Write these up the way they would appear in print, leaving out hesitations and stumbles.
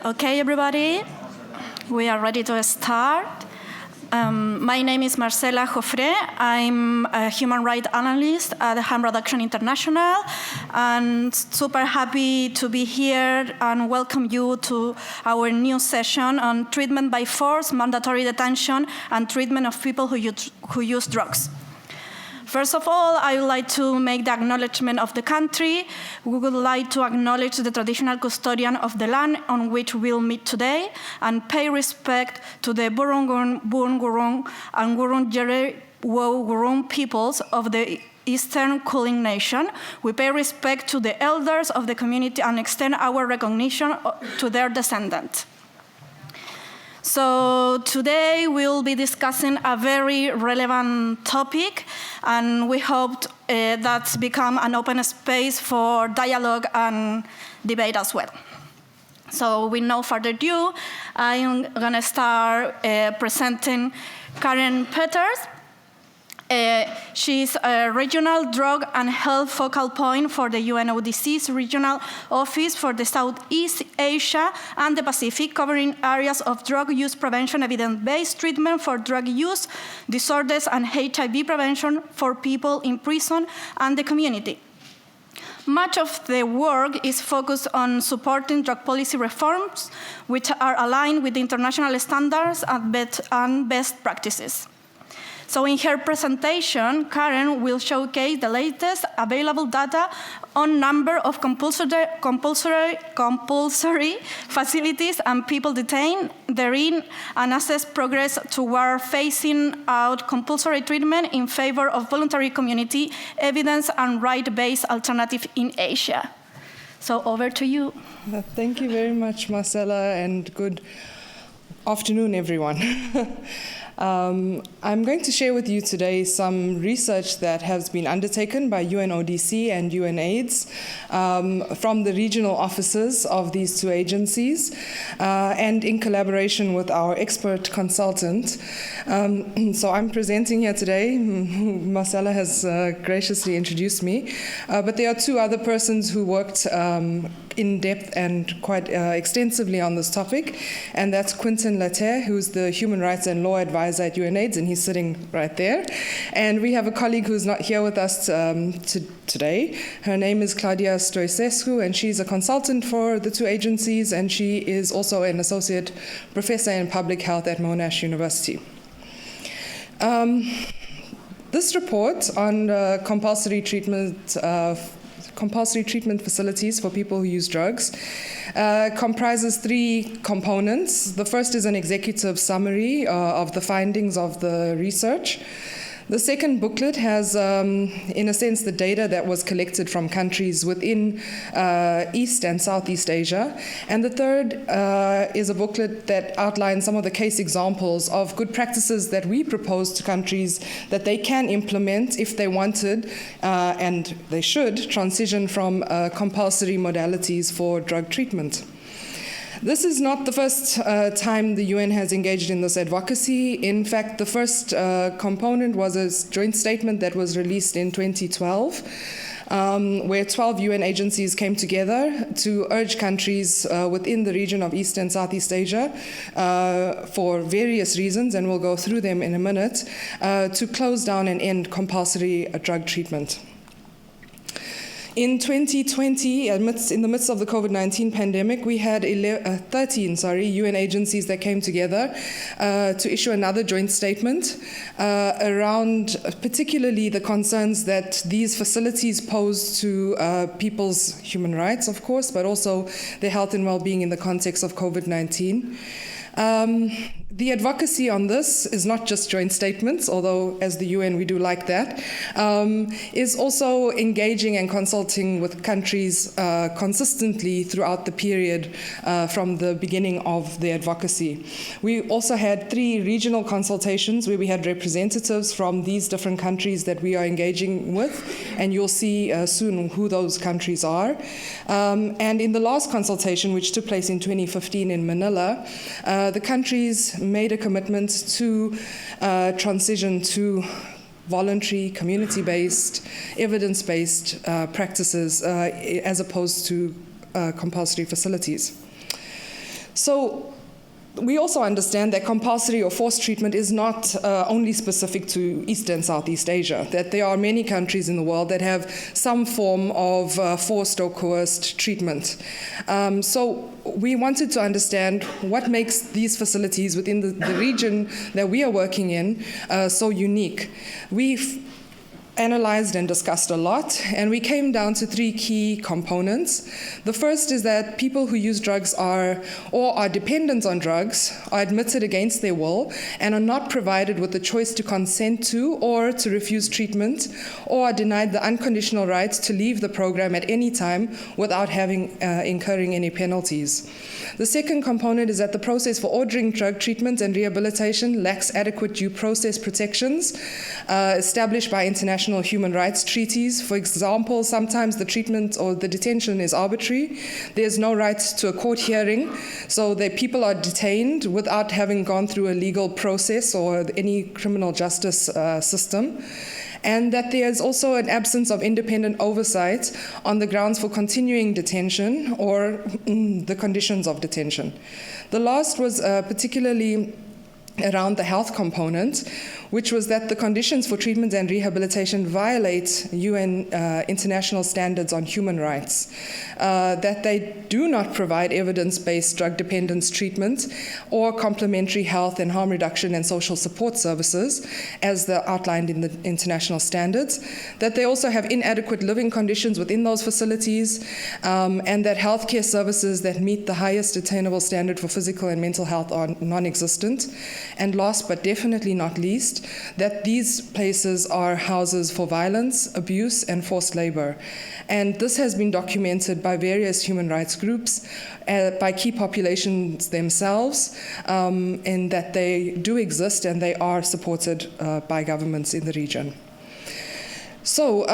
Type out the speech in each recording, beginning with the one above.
Okay, everybody, we are ready to start. My name is Marcela Jofre. I'm a human rights analyst at Harm Reduction International, and super happy to be here and welcome you to our new session on treatment by force, mandatory detention, and treatment of people who use drugs. First of all, I would like to make the acknowledgement of the country. We would like to acknowledge the traditional custodian of the land on which we'll meet today and pay respect to the Burungun, Gurung, and Gurung Jere Wo Gurung peoples of the Eastern Kulin Nation. We pay respect to the elders of the community and extend our recognition to their descendants. So today we'll be discussing a very relevant topic, and we hope that's become an open space for dialogue and debate as well. So with no further ado, I'm going to start presenting Karen Peters. She's a regional drug and health focal point for the UNODC's regional office for the Southeast Asia and the Pacific, covering areas of drug use prevention, evidence-based treatment for drug use disorders, and HIV prevention for people in prison and the community. Much of the work is focused on supporting drug policy reforms, which are aligned with international standards and best practices. So in her presentation, Karen will showcase the latest available data on number of compulsory facilities and people detained therein, and assess progress toward phasing out compulsory treatment in favor of voluntary community evidence and right-based alternative in Asia. So over to you. Thank you very much, Marcela, and good afternoon, everyone. I'm going to share with you today some research that has been undertaken by UNODC and UNAIDS from the regional offices of these two agencies and in collaboration with our expert consultant. So I'm presenting here today. Marcela has graciously introduced me, but there are two other persons who worked in depth and quite extensively on this topic, and that's Quentin Laterre, who's the Human Rights and Law Advisor at UNAIDS, and he's sitting right there. And we have a colleague who's not here with us today. Her name is Claudia Stoicescu, and she's a consultant for the two agencies, and she is also an associate professor in public health at Monash University. This report on compulsory treatment facilities for people who use drugs comprises three components. The first is an executive summary of the findings of the research. The second booklet has, in a sense, the data that was collected from countries within East and Southeast Asia. And the third is a booklet that outlines some of the case examples of good practices that we propose to countries that they can implement if they wanted, and they should, transition from compulsory modalities for drug treatment. This is not the first time the UN has engaged in this advocacy. In fact, the first component was a joint statement that was released in 2012, where 12 UN agencies came together to urge countries within the region of East and Southeast Asia for various reasons, and we'll go through them in a minute, to close down and end compulsory drug treatment. In 2020, in the midst of the COVID-19 pandemic, we had 13 UN agencies that came together to issue another joint statement around particularly the concerns that these facilities pose to people's human rights, of course, but also their health and well-being in the context of COVID-19. The advocacy on this is not just joint statements, although as the UN we do like that, is also engaging and consulting with countries consistently throughout the period from the beginning of the advocacy. We also had 3 regional consultations where we had representatives from these different countries that we are engaging with, and you'll see soon who those countries are. And in the last consultation, which took place in 2015 in Manila, the countries made a commitment to transition to voluntary, community-based, evidence-based practices as opposed to compulsory facilities. So we also understand that compulsory or forced treatment is not only specific to East and Southeast Asia, that there are many countries in the world that have some form of forced or coerced treatment. So we wanted to understand what makes these facilities within the region that we are working in so unique. We've analyzed and discussed a lot, and we came down to 3 key components. The first is that people who use drugs or are dependent on drugs are admitted against their will and are not provided with the choice to consent to or to refuse treatment, or are denied the unconditional right to leave the program at any time without incurring any penalties. The second component is that the process for ordering drug treatment and rehabilitation lacks adequate due process protections established by international human rights treaties. For example, sometimes the treatment or the detention is arbitrary. There's no right to a court hearing, so the people are detained without having gone through a legal process or any criminal justice system. And that there's also an absence of independent oversight on the grounds for continuing detention or the conditions of detention. The last was particularly around the health component, which was that the conditions for treatment and rehabilitation violate UN international standards on human rights, that they do not provide evidence-based drug dependence treatment or complementary health and harm reduction and social support services, as they're outlined in the international standards, that they also have inadequate living conditions within those facilities, and that healthcare services that meet the highest attainable standard for physical and mental health are non-existent. And last but definitely not least, that these places are houses for violence, abuse, and forced labor. And this has been documented by various human rights groups, by key populations themselves, in that they do exist and they are supported by governments in the region. So,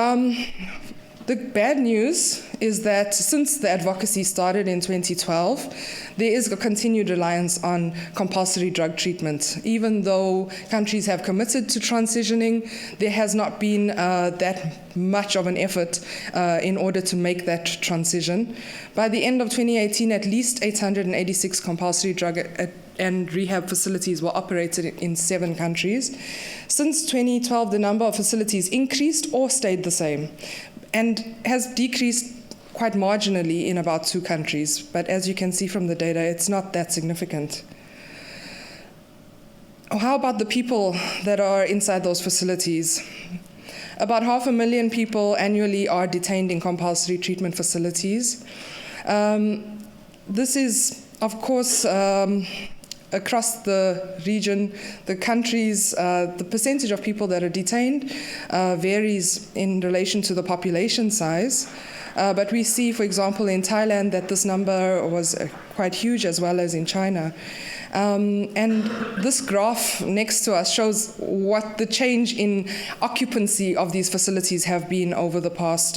the bad news is that since the advocacy started in 2012, there is a continued reliance on compulsory drug treatment. Even though countries have committed to transitioning, there has not been that much of an effort in order to make that transition. By the end of 2018, at least 886 compulsory drug and rehab facilities were operated in 7 countries. Since 2012, the number of facilities increased or stayed the same, and has decreased quite marginally in about 2 countries. But as you can see from the data, it's not that significant. How about the people that are inside those facilities? About 500,000 people annually are detained in compulsory treatment facilities. This is, of course, across the region, the countries, the percentage of people that are detained varies in relation to the population size. But we see, for example, in Thailand that this number was quite huge, as well as in China. And this graph next to us shows what the change in occupancy of these facilities have been over the past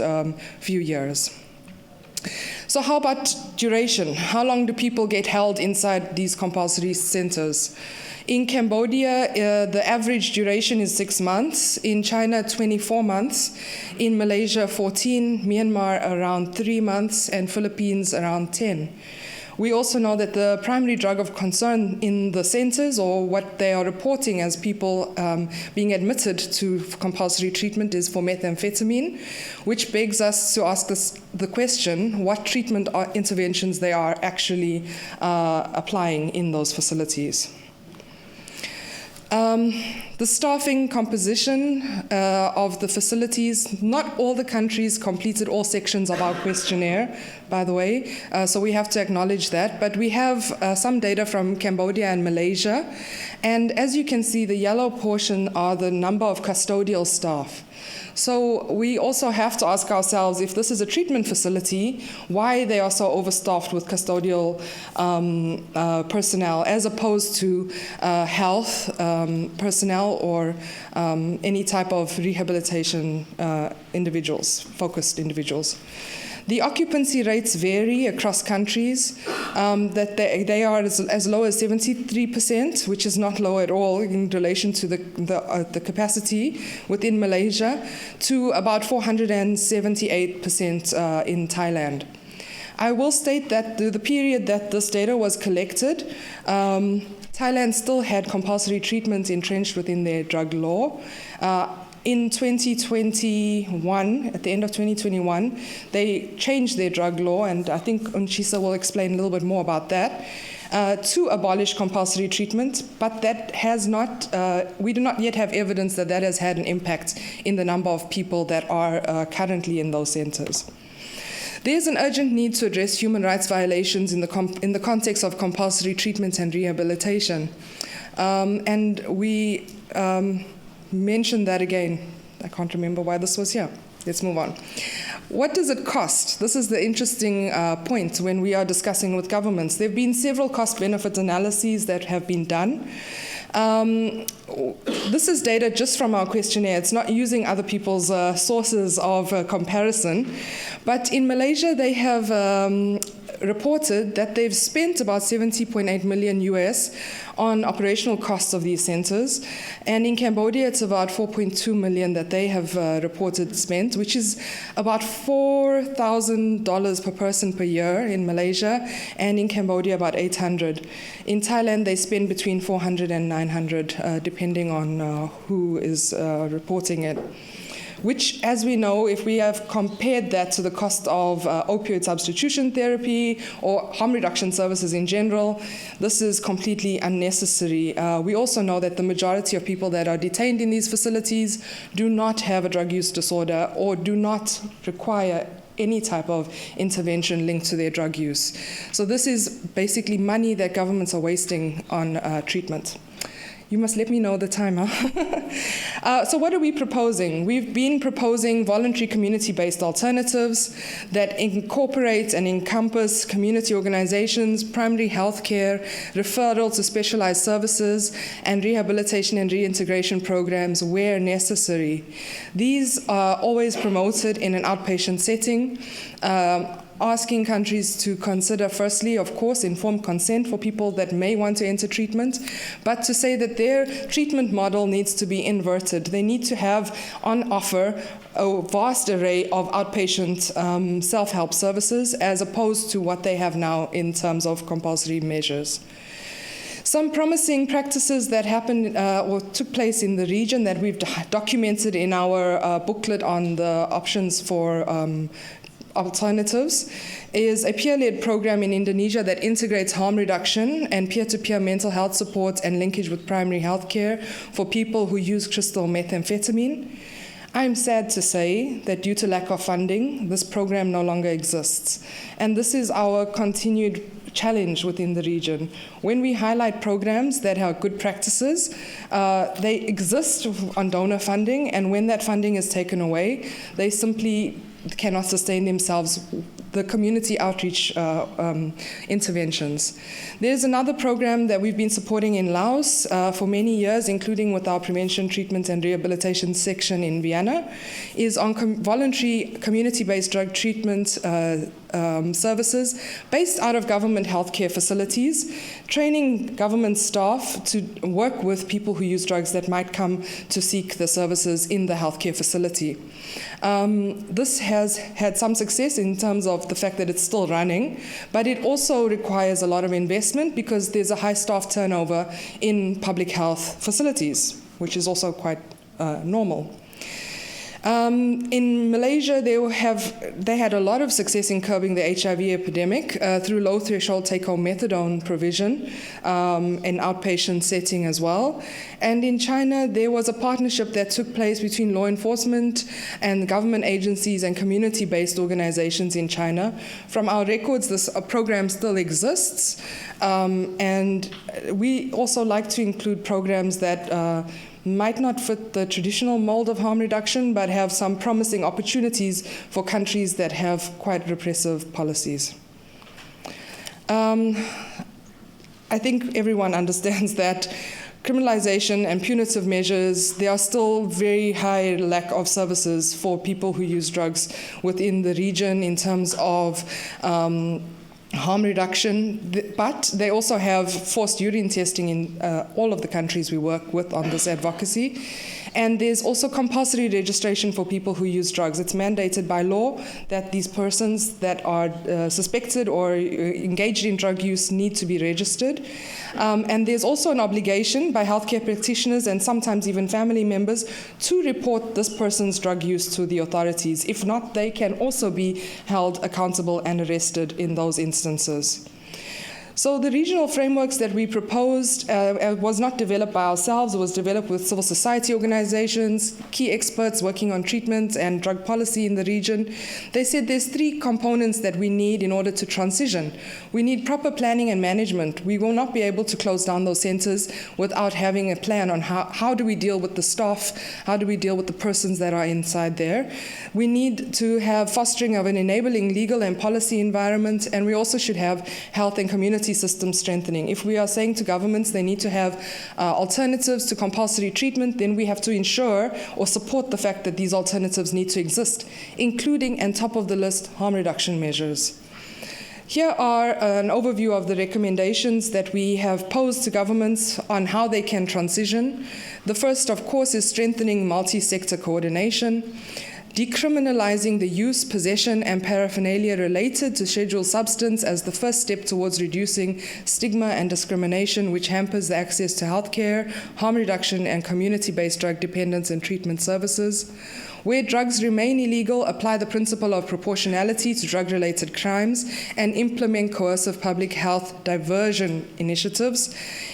few years. So how about duration? How long do people get held inside these compulsory centers? In Cambodia, the average duration is 6 months. In China, 24 months. In Malaysia, 14. Myanmar, around 3 months. And Philippines, around 10. We also know that the primary drug of concern in the centers, or what they are reporting as people being admitted to compulsory treatment, is for methamphetamine, which begs us to ask the question, what treatment interventions they are actually applying in those facilities. The staffing composition of the facilities, not all the countries completed all sections of our questionnaire, by the way, so we have to acknowledge that. But we have some data from Cambodia and Malaysia. And as you can see, the yellow portion are the number of custodial staff. So we also have to ask ourselves, if this is a treatment facility, why they are so overstaffed with custodial personnel, as opposed to health personnel or any type of rehabilitation focused individuals. The occupancy rates vary across countries, that they are as low as 73%, which is not low at all in relation to the capacity within Malaysia, to about 478% in Thailand. I will state that the period that this data was collected, Thailand still had compulsory treatment entrenched within their drug law. In 2021, at the end of 2021, they changed their drug law, and I think Unchisa will explain a little bit more about that, to abolish compulsory treatment, but that has not, we do not yet have evidence that that has had an impact in the number of people that are currently in those centers. There's an urgent need to address human rights violations in the context of compulsory treatment and rehabilitation. And we mentioned that again. I can't remember why this was here. Let's move on. What does it cost? This is the interesting point when we are discussing with governments. There have been several cost-benefit analyses that have been done. This is data just from our questionnaire. It's not using other people's sources of comparison. But in Malaysia, they have reported that they've spent about 70.8 million US on operational costs of these centers. And in Cambodia, it's about 4.2 million that they have reported spent, which is about $4,000 per person per year in Malaysia, and in Cambodia, about 800. In Thailand, they spend between 400 and 900, depending on who is reporting it. Which, as we know, if we have compared that to the cost of opioid substitution therapy or harm reduction services in general, this is completely unnecessary. We also know that the majority of people that are detained in these facilities do not have a drug use disorder or do not require any type of intervention linked to their drug use. So this is basically money that governments are wasting on treatment. You must let me know the time, huh? So what are we proposing? We've been proposing voluntary community-based alternatives that incorporate and encompass community organizations, primary health care, referral to specialized services, and rehabilitation and reintegration programs where necessary. These are always promoted in an outpatient setting, asking countries to consider, firstly, of course, informed consent for people that may want to enter treatment, but to say that their treatment model needs to be inverted. They need to have on offer a vast array of outpatient self-help services as opposed to what they have now in terms of compulsory measures. Some promising practices that happened or took place in the region that we've documented in our booklet on the options for alternatives is a peer-led program in Indonesia that integrates harm reduction and peer-to-peer mental health support and linkage with primary health care for people who use crystal methamphetamine. I'm sad to say that due to lack of funding, this program no longer exists. And this is our continued challenge within the region. When we highlight programs that have good practices, they exist on donor funding, and when that funding is taken away, they simply cannot sustain themselves, the community outreach interventions. There's another program that we've been supporting in Laos for many years, including with our prevention, treatment, and rehabilitation section in Vienna, is on voluntary community-based drug treatment services based out of government healthcare facilities, training government staff to work with people who use drugs that might come to seek the services in the healthcare facility. This has had some success in terms of the fact that it's still running, but it also requires a lot of investment because there's a high staff turnover in public health facilities, which is also quite normal. In Malaysia, they had a lot of success in curbing the HIV epidemic through low-threshold take-home methadone provision in outpatient setting as well. And in China, there was a partnership that took place between law enforcement and government agencies and community-based organizations in China. From our records, this program still exists. And we also like to include programs that might not fit the traditional mold of harm reduction, but have some promising opportunities for countries that have quite repressive policies. I think everyone understands that criminalization and punitive measures, there are still very high lack of services for people who use drugs within the region in terms of harm reduction, but they also have forced urine testing in all of the countries we work with on this advocacy. And there's also compulsory registration for people who use drugs. It's mandated by law that these persons that are suspected or engaged in drug use need to be registered. And there's also an obligation by healthcare practitioners and sometimes even family members to report this person's drug use to the authorities. If not, they can also be held accountable and arrested in those instances. So the regional frameworks that we proposed was not developed by ourselves. It was developed with civil society organizations, key experts working on treatment and drug policy in the region. They said there's 3 components that we need in order to transition. We need proper planning and management. We will not be able to close down those centers without having a plan on how do we deal with the staff, how do we deal with the persons that are inside there. We need to have fostering of an enabling legal and policy environment, and we also should have health and community system strengthening. If we are saying to governments they need to have alternatives to compulsory treatment, then we have to ensure or support the fact that these alternatives need to exist, including, and top of the list, harm reduction measures. Here are an overview of the recommendations that we have posed to governments on how they can transition. The first, of course, is strengthening multi-sector coordination. Decriminalizing the use, possession, and paraphernalia related to scheduled substance as the first step towards reducing stigma and discrimination which hampers the access to healthcare, harm reduction, and community-based drug dependence and treatment services. Where drugs remain illegal, apply the principle of proportionality to drug-related crimes and implement coercive public health diversion initiatives.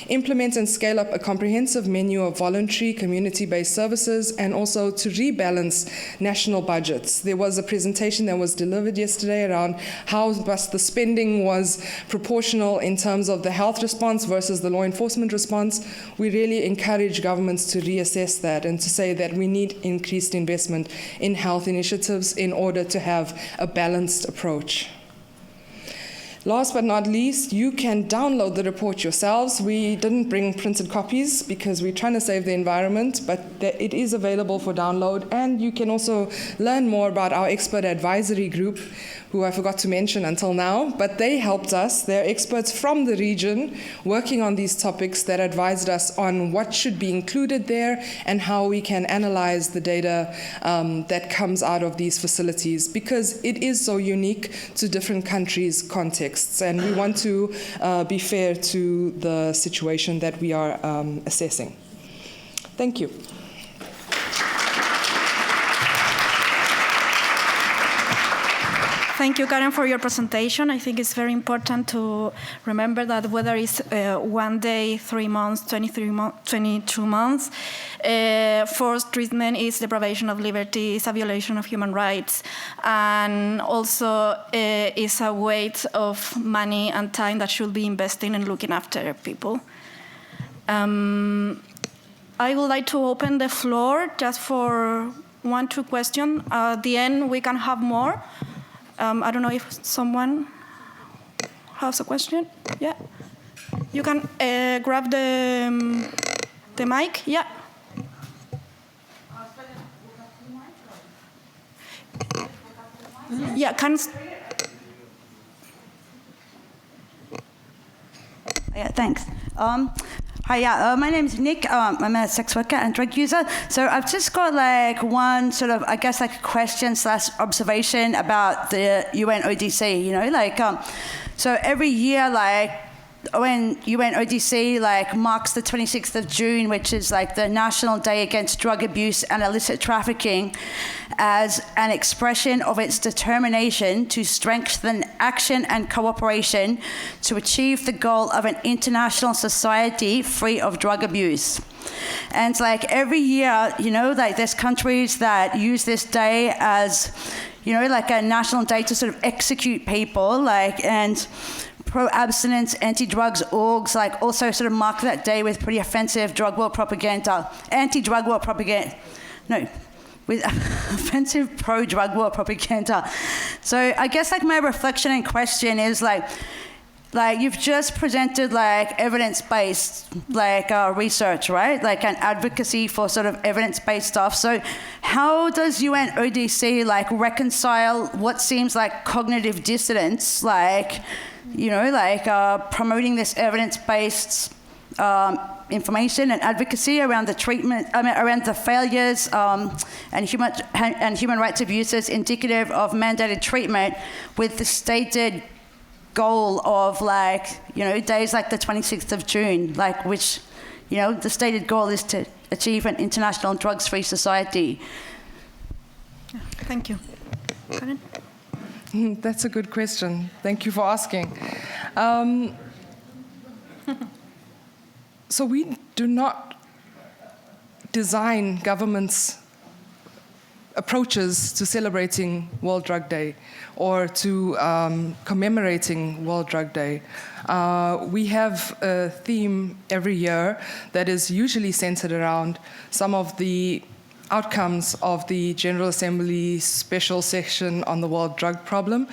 Implement and scale up a comprehensive menu of voluntary community-based services, and also to rebalance national budgets. There was a presentation that was delivered yesterday around how the spending was proportional in terms of the health response versus the law enforcement response. We really encourage governments to reassess that and to say that we need increased investment in health initiatives in order to have a balanced approach. Last but not least, you can download the report yourselves. We didn't bring printed copies because we're trying to save the environment, but it is available for download. And you can also learn more about our expert advisory group, who I forgot to mention until now, but they helped us. They're experts from the region working on these topics that advised us on what should be included there and how we can analyze the data that comes out of these facilities, because it is so unique to different countries' contexts. And we want to be fair to the situation that we are assessing. Thank you. Thank you, Karen, for your presentation. I think it's very important to remember that whether it's 1 day, 3 months, 22 months, forced treatment is deprivation of liberty, is a violation of human rights, and also is a waste of money and time that should be invested in looking after people. I would like to open the floor just for 1-2 questions. At the end, we can have more. I don't know if someone has a question. Yeah, you can grab the mic. Yeah. Yeah, can. Yeah, thanks. Hi, yeah, my name is Nick. I'm a sex worker and drug user. So I've just got like one sort of, I guess, like a question/observation about the UNODC, you know, like, so every year, like, when UNODC like marks the 26th of June, which is like the National Day Against Drug Abuse and Illicit Trafficking, as an expression of its determination to strengthen action and cooperation to achieve the goal of an international society free of drug abuse. And like every year, you know, like there's countries that use this day as, you know, like a national day to sort of execute people, like, and pro-abstinence, anti-drugs orgs, like, also sort of mark that day with pretty offensive drug war propaganda, anti-drug war propaganda, no, with offensive pro-drug war propaganda. So I guess, like, my reflection and question is, like you've just presented, like, evidence-based, like, research, right? Like, an advocacy for sort of evidence-based stuff. So how does UNODC, like, reconcile what seems like cognitive dissonance, like, promoting this evidence-based information and advocacy around the treatment, around the failures and human rights abuses indicative of mandated treatment, with the stated goal of days like the 26th of June, which, the stated goal is to achieve an international drugs-free society. Thank you. Karen? That's a good question. Thank you for asking. So we do not design governments' approaches to celebrating World Drug Day or to commemorating World Drug Day. We have a theme every year that is usually centered around some of the outcomes of the General Assembly special section on the world drug problem,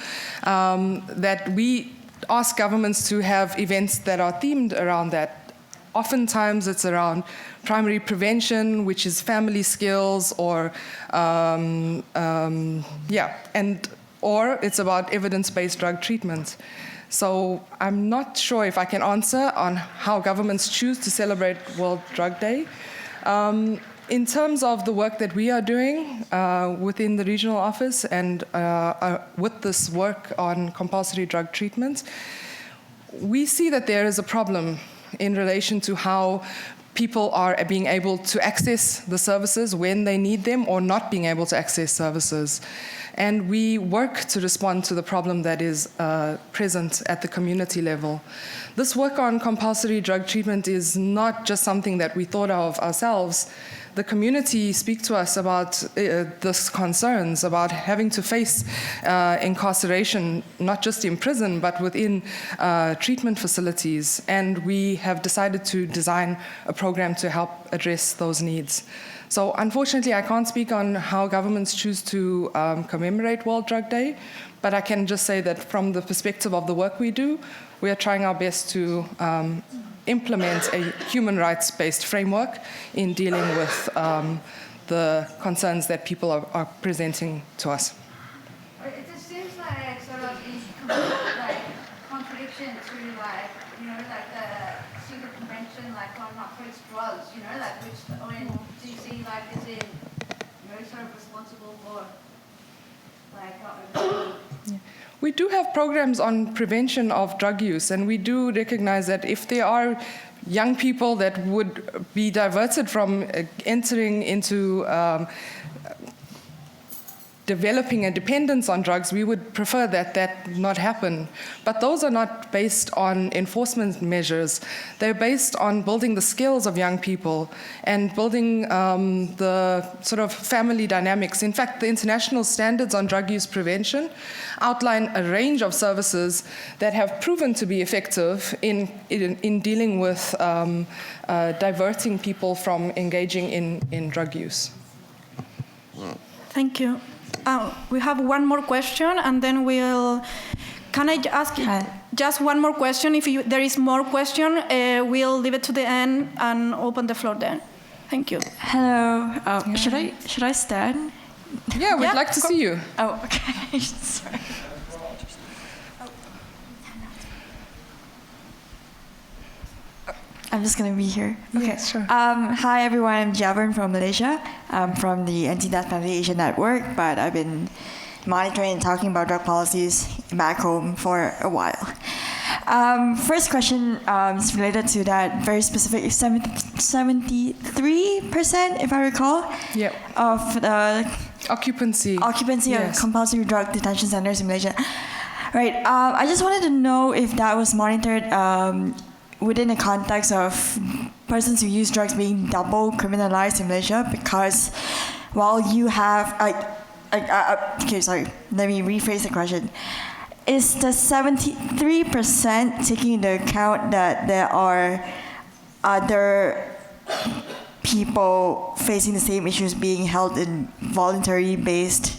that we ask governments to have events that are themed around that. Oftentimes it's around primary prevention, which is family skills, or or it's about evidence-based drug treatment. So I'm not sure if I can answer on how governments choose to celebrate World Drug Day. In terms of the work that we are doing within the regional office and with this work on compulsory drug treatment, we see that there is a problem in relation to how people are being able to access the services when they need them or not being able to access services. And we work to respond to the problem that is present at the community level. This work on compulsory drug treatment is not just something that we thought of ourselves. The community speak to us about these concerns, about having to face incarceration, not just in prison, but within treatment facilities. And we have decided to design a program to help address those needs. So unfortunately, I can't speak on how governments choose to commemorate World Drug Day, but I can just say that from the perspective of the work we do, we are trying our best to implement a human rights-based framework in dealing with the concerns that people are presenting to us. It just seems sort of in contradiction to the secret convention on narcotics drugs, which the ONGC is in, sort of responsible for We do have programs on prevention of drug use, and we do recognize that if there are young people that would be diverted from entering into developing a dependence on drugs, we would prefer that that not happen. But those are not based on enforcement measures. They're based on building the skills of young people and building the sort of family dynamics. In fact, the international standards on drug use prevention outline a range of services that have proven to be effective in dealing with diverting people from engaging in drug use. Thank you. We have one more question, and then can I ask just one more question? If there is more question, we'll leave it to the end and open the floor then. Thank you. Hello. Should I stand? Yeah, we'd like to see you. Oh, okay. Sorry. I'm just going to be here. Okay. Yeah, sure. Hi, everyone. I'm Jofre from Malaysia. I'm from the Anti-Death Penalty Asia Network, but I've been monitoring and talking about drug policies back home for a while. First question is related to that very specific 73%, if I recall, yep, of the occupancy yes, of compulsory drug detention centers in Malaysia. Right. I just wanted to know if that was monitored within the context of persons who use drugs being double criminalized in Malaysia, because while you have okay, sorry, let me rephrase the question. Is the 73% taking into account that there are other people facing the same issues being held in voluntary-based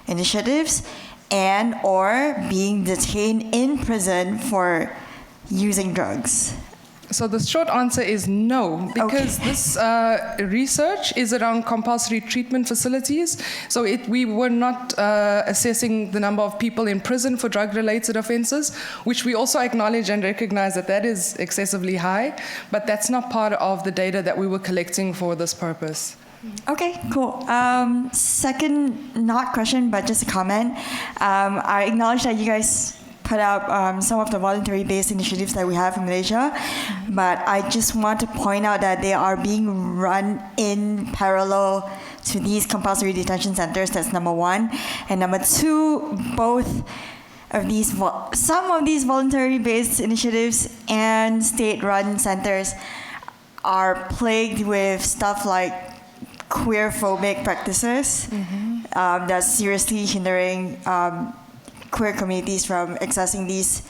initiatives and or being detained in prison for using drugs? So the short answer is no, because this research is around compulsory treatment facilities. So we were not assessing the number of people in prison for drug-related offences, which we also acknowledge and recognize that is excessively high, but that's not part of the data that we were collecting for this purpose. Okay, cool. Second, not question, but just a comment. I acknowledge that you guys put out some of the voluntary-based initiatives that we have in Malaysia, but I just want to point out that they are being run in parallel to these compulsory detention centers. That's number one. And number two, both of these, some of these voluntary-based initiatives and state-run centers are plagued with stuff like queer-phobic practices that's seriously hindering queer communities from accessing these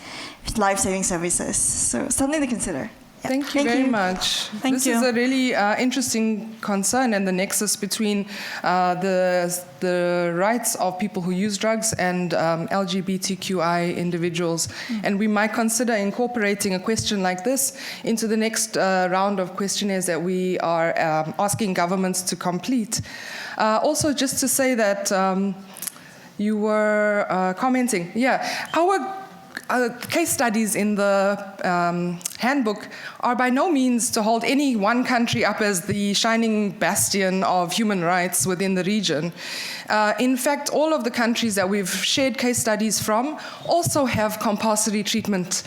life-saving services. So something to consider. Yeah. Thank you very much. This is a really interesting concern and the nexus between the rights of people who use drugs and LGBTQI individuals. And we might consider incorporating a question like this into the next round of questionnaires that we are asking governments to complete. Also, just to say that you were commenting. Yeah, our case studies in the handbook are by no means to hold any one country up as the shining bastion of human rights within the region. In fact, all of the countries that we've shared case studies from also have compulsory treatment.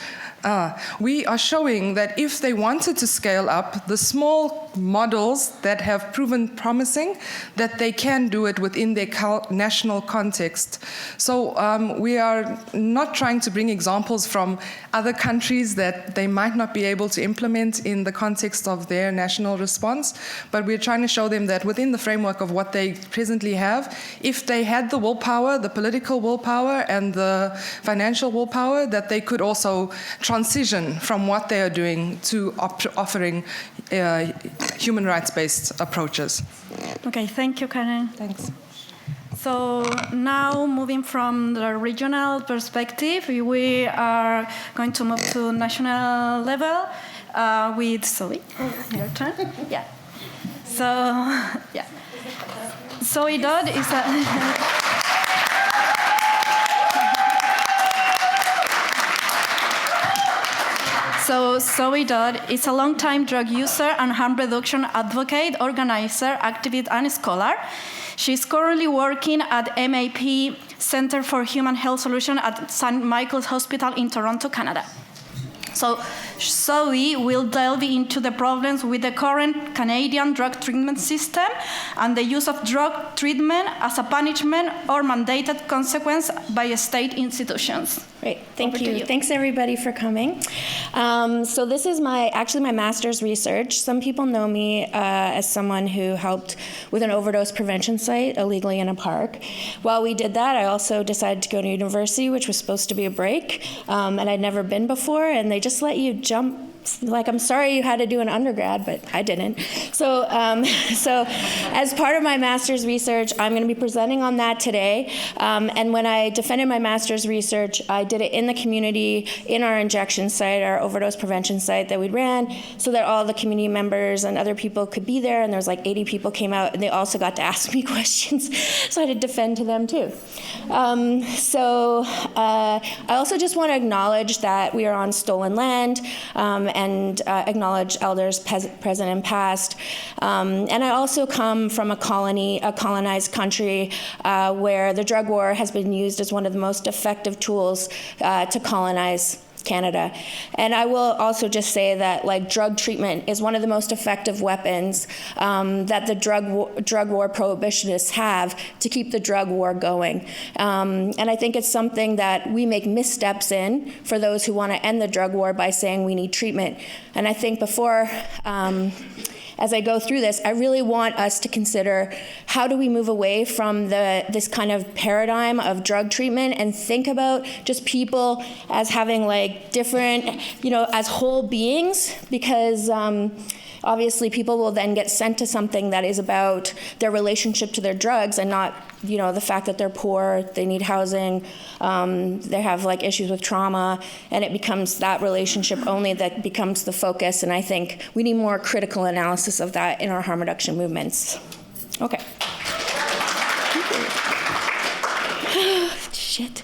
We are showing that if they wanted to scale up the small models that have proven promising, that they can do it within their national context. So we are not trying to bring examples from other countries that they might not be able to implement in the context of their national response, but we're trying to show them that within the framework of what they presently have, if they had the willpower, the political willpower and the financial willpower, that they could also transition from what they are doing to offering human rights-based approaches. Okay, thank you, Karen. Thanks. So now, moving from the regional perspective, we are going to move to national level with Zoe. Your turn. Yeah. So, yeah. Zoe Dodd is a... So Zoe Dodd is a long-time drug user and harm reduction advocate, organizer, activist, and scholar. She's currently working at MAP Center for Human Health Solutions at St. Michael's Hospital in Toronto, Canada. So Zoe will delve into the problems with the current Canadian drug treatment system and the use of drug treatment as a punishment or mandated consequence by state institutions. Great, thank you. Thanks everybody for coming. So this is actually my master's research. Some people know me as someone who helped with an overdose prevention site illegally in a park. While we did that, I also decided to go to university, which was supposed to be a break, and I'd never been before, and they just let you jump. Like, I'm sorry you had to do an undergrad, but I didn't. So as part of my master's research, I'm going to be presenting on that today. And when I defended my master's research, I did it in the community, in our injection site, our overdose prevention site that we ran, so that all the community members and other people could be there. And there was like 80 people came out, and they also got to ask me questions. So I had to defend to them too. I also just want to acknowledge that we are on stolen land, and acknowledge elders present and past. And I also come from a colonized country where the drug war has been used as one of the most effective tools to colonize Canada. And I will also just say that drug treatment is one of the most effective weapons that the drug war prohibitionists have to keep the drug war going. And I think it's something that we make missteps in for those who want to end the drug war by saying we need treatment. And I think before, as I go through this, I really want us to consider how do we move away from this kind of paradigm of drug treatment and think about just people as having different, as whole beings, because obviously people will then get sent to something that is about their relationship to their drugs and not, the fact that they're poor, they need housing, they have like issues with trauma, and it becomes that relationship only that becomes the focus. And I think we need more critical analysis of that in our harm reduction movements. Okay. Shit.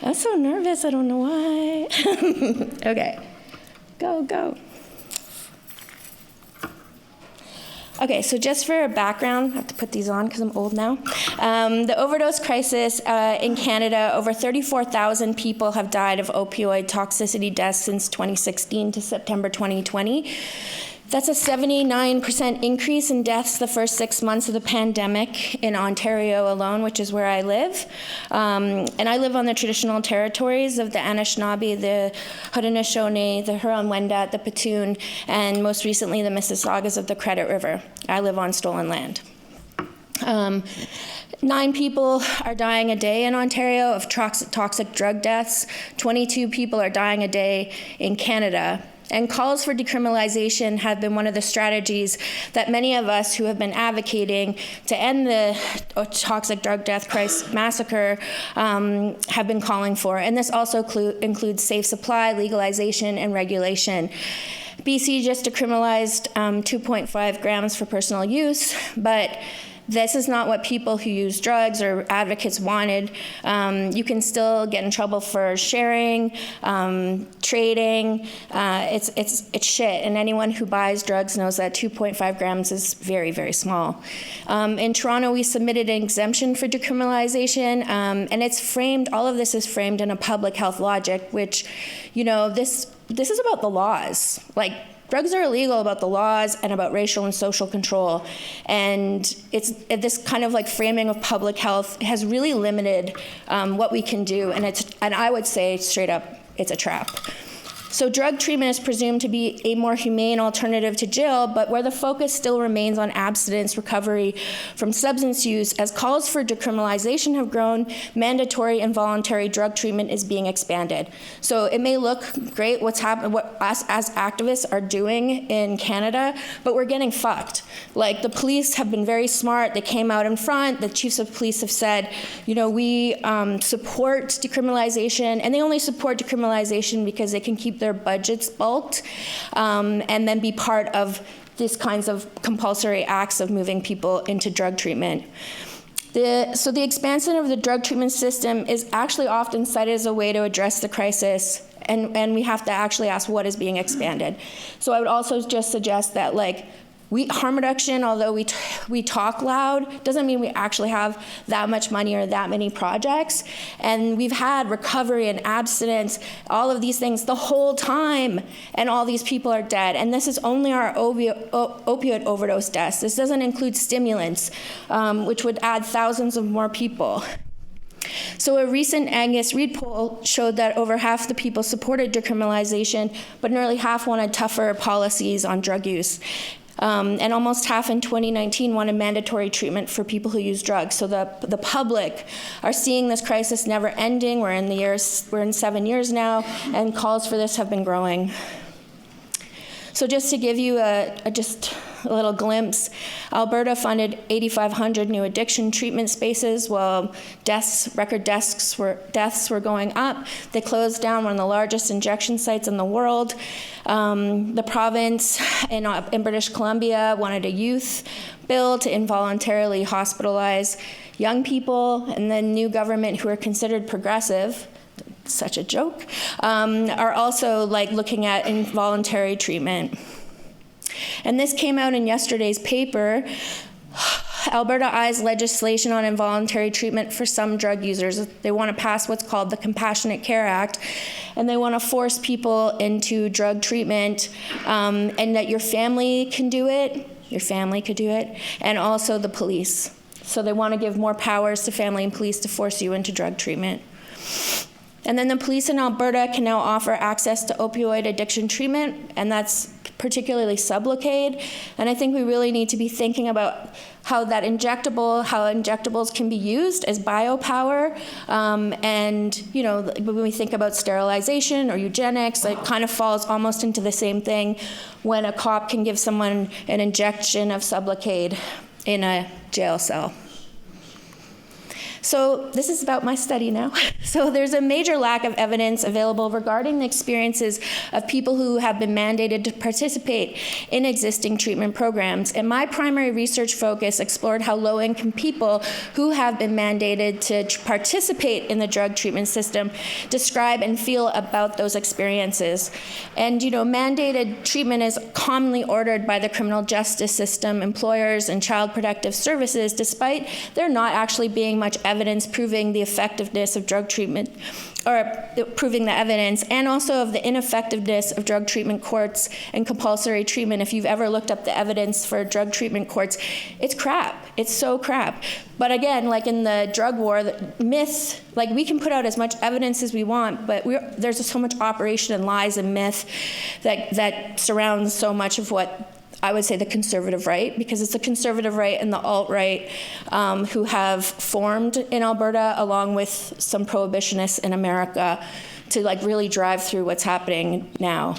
I'm so nervous, I don't know why. Okay. Go. Okay, so just for background, I have to put these on because I'm old now. The overdose crisis in Canada, over 34,000 people have died of opioid toxicity deaths since 2016 to September 2020. That's a 79% increase in deaths the first 6 months of the pandemic in Ontario alone, which is where I live. And I live on the traditional territories of the Anishinaabe, the Haudenosaunee, the Huron-Wendat, the Petun, and most recently the Mississaugas of the Credit River. I live on stolen land. 9 people are dying a day in Ontario of toxic drug deaths. 22 people are dying a day in Canada. And calls for decriminalization have been one of the strategies that many of us who have been advocating to end the toxic drug death massacre have been calling for. And this also includes safe supply, legalization, and regulation. BC just decriminalized 2.5 grams for personal use, but this is not what people who use drugs or advocates wanted. You can still get in trouble for sharing, trading. It's shit. And anyone who buys drugs knows that 2.5 grams is very, very small. In Toronto, we submitted an exemption for decriminalization, and it's framed. All of this is framed in a public health logic, which, this is about the laws. Like, drugs are illegal about the laws and about racial and social control. And this kind of like framing of public health has really limited what we can do. And I would say straight up, it's a trap. So drug treatment is presumed to be a more humane alternative to jail, but where the focus still remains on abstinence, recovery from substance use, as calls for decriminalization have grown, mandatory and voluntary drug treatment is being expanded. So it may look great what us as activists are doing in Canada, but we're getting fucked. Like, the police have been very smart. They came out in front. The chiefs of police have said, we support decriminalization, and they only support decriminalization because they can keep their budgets bulked, and then be part of these kinds of compulsory acts of moving people into drug treatment. So the expansion of the drug treatment system is actually often cited as a way to address the crisis, and we have to actually ask what is being expanded. So I would also just suggest that, harm reduction, although we talk loud, doesn't mean we actually have that much money or that many projects. And we've had recovery and abstinence, all of these things the whole time, and all these people are dead. And this is only our opioid overdose deaths. This doesn't include stimulants, which would add thousands of more people. So a recent Angus Reid poll showed that over half the people supported decriminalization, but nearly half wanted tougher policies on drug use. And almost half in 2019 wanted mandatory treatment for people who use drugs. So the public are seeing this crisis never ending. We're in 7 years now, and calls for this have been growing. So just to give you just a little glimpse, Alberta funded 8,500 new addiction treatment spaces while record deaths were going up. They closed down one of the largest injection sites in the world. The province in British Columbia wanted a youth bill to involuntarily hospitalize young people, and the new government, who are considered progressive, such a joke, are also looking at involuntary treatment. And this came out in yesterday's paper. Alberta eyes legislation on involuntary treatment for some drug users. They want to pass what's called the Compassionate Care Act, and they want to force people into drug treatment, and that your family can do it, and also the police. So they want to give more powers to family and police to force you into drug treatment. And then the police in Alberta can now offer access to opioid addiction treatment, and that's particularly Sublocade. And I think we really need to be thinking about how injectables can be used as biopower. And, you know, when we think about sterilization or eugenics, it kind of falls almost into the same thing when a cop can give someone an injection of Sublocade in a jail cell. So this is about my study now. So there's a major lack of evidence available regarding the experiences of people who have been mandated to participate in existing treatment programs. And my primary research focus explored how low-income people who have been mandated to participate in the drug treatment system describe and feel about those experiences. And, you know, mandated treatment is commonly ordered by the criminal justice system, employers, and child protective services, despite there not actually being much evidence proving the effectiveness of drug treatment, or proving the evidence, and also of the ineffectiveness of drug treatment courts and compulsory treatment. If you've ever looked up the evidence for drug treatment courts, it's crap. It's so crap. But again, like in the drug war, the myth, like we can put out as much evidence as we want, but there's so much operation and lies and myth that surrounds so much of what I would say the conservative right, because it's the conservative right and the alt-right who have formed in Alberta along with some prohibitionists in America to like really drive through what's happening now.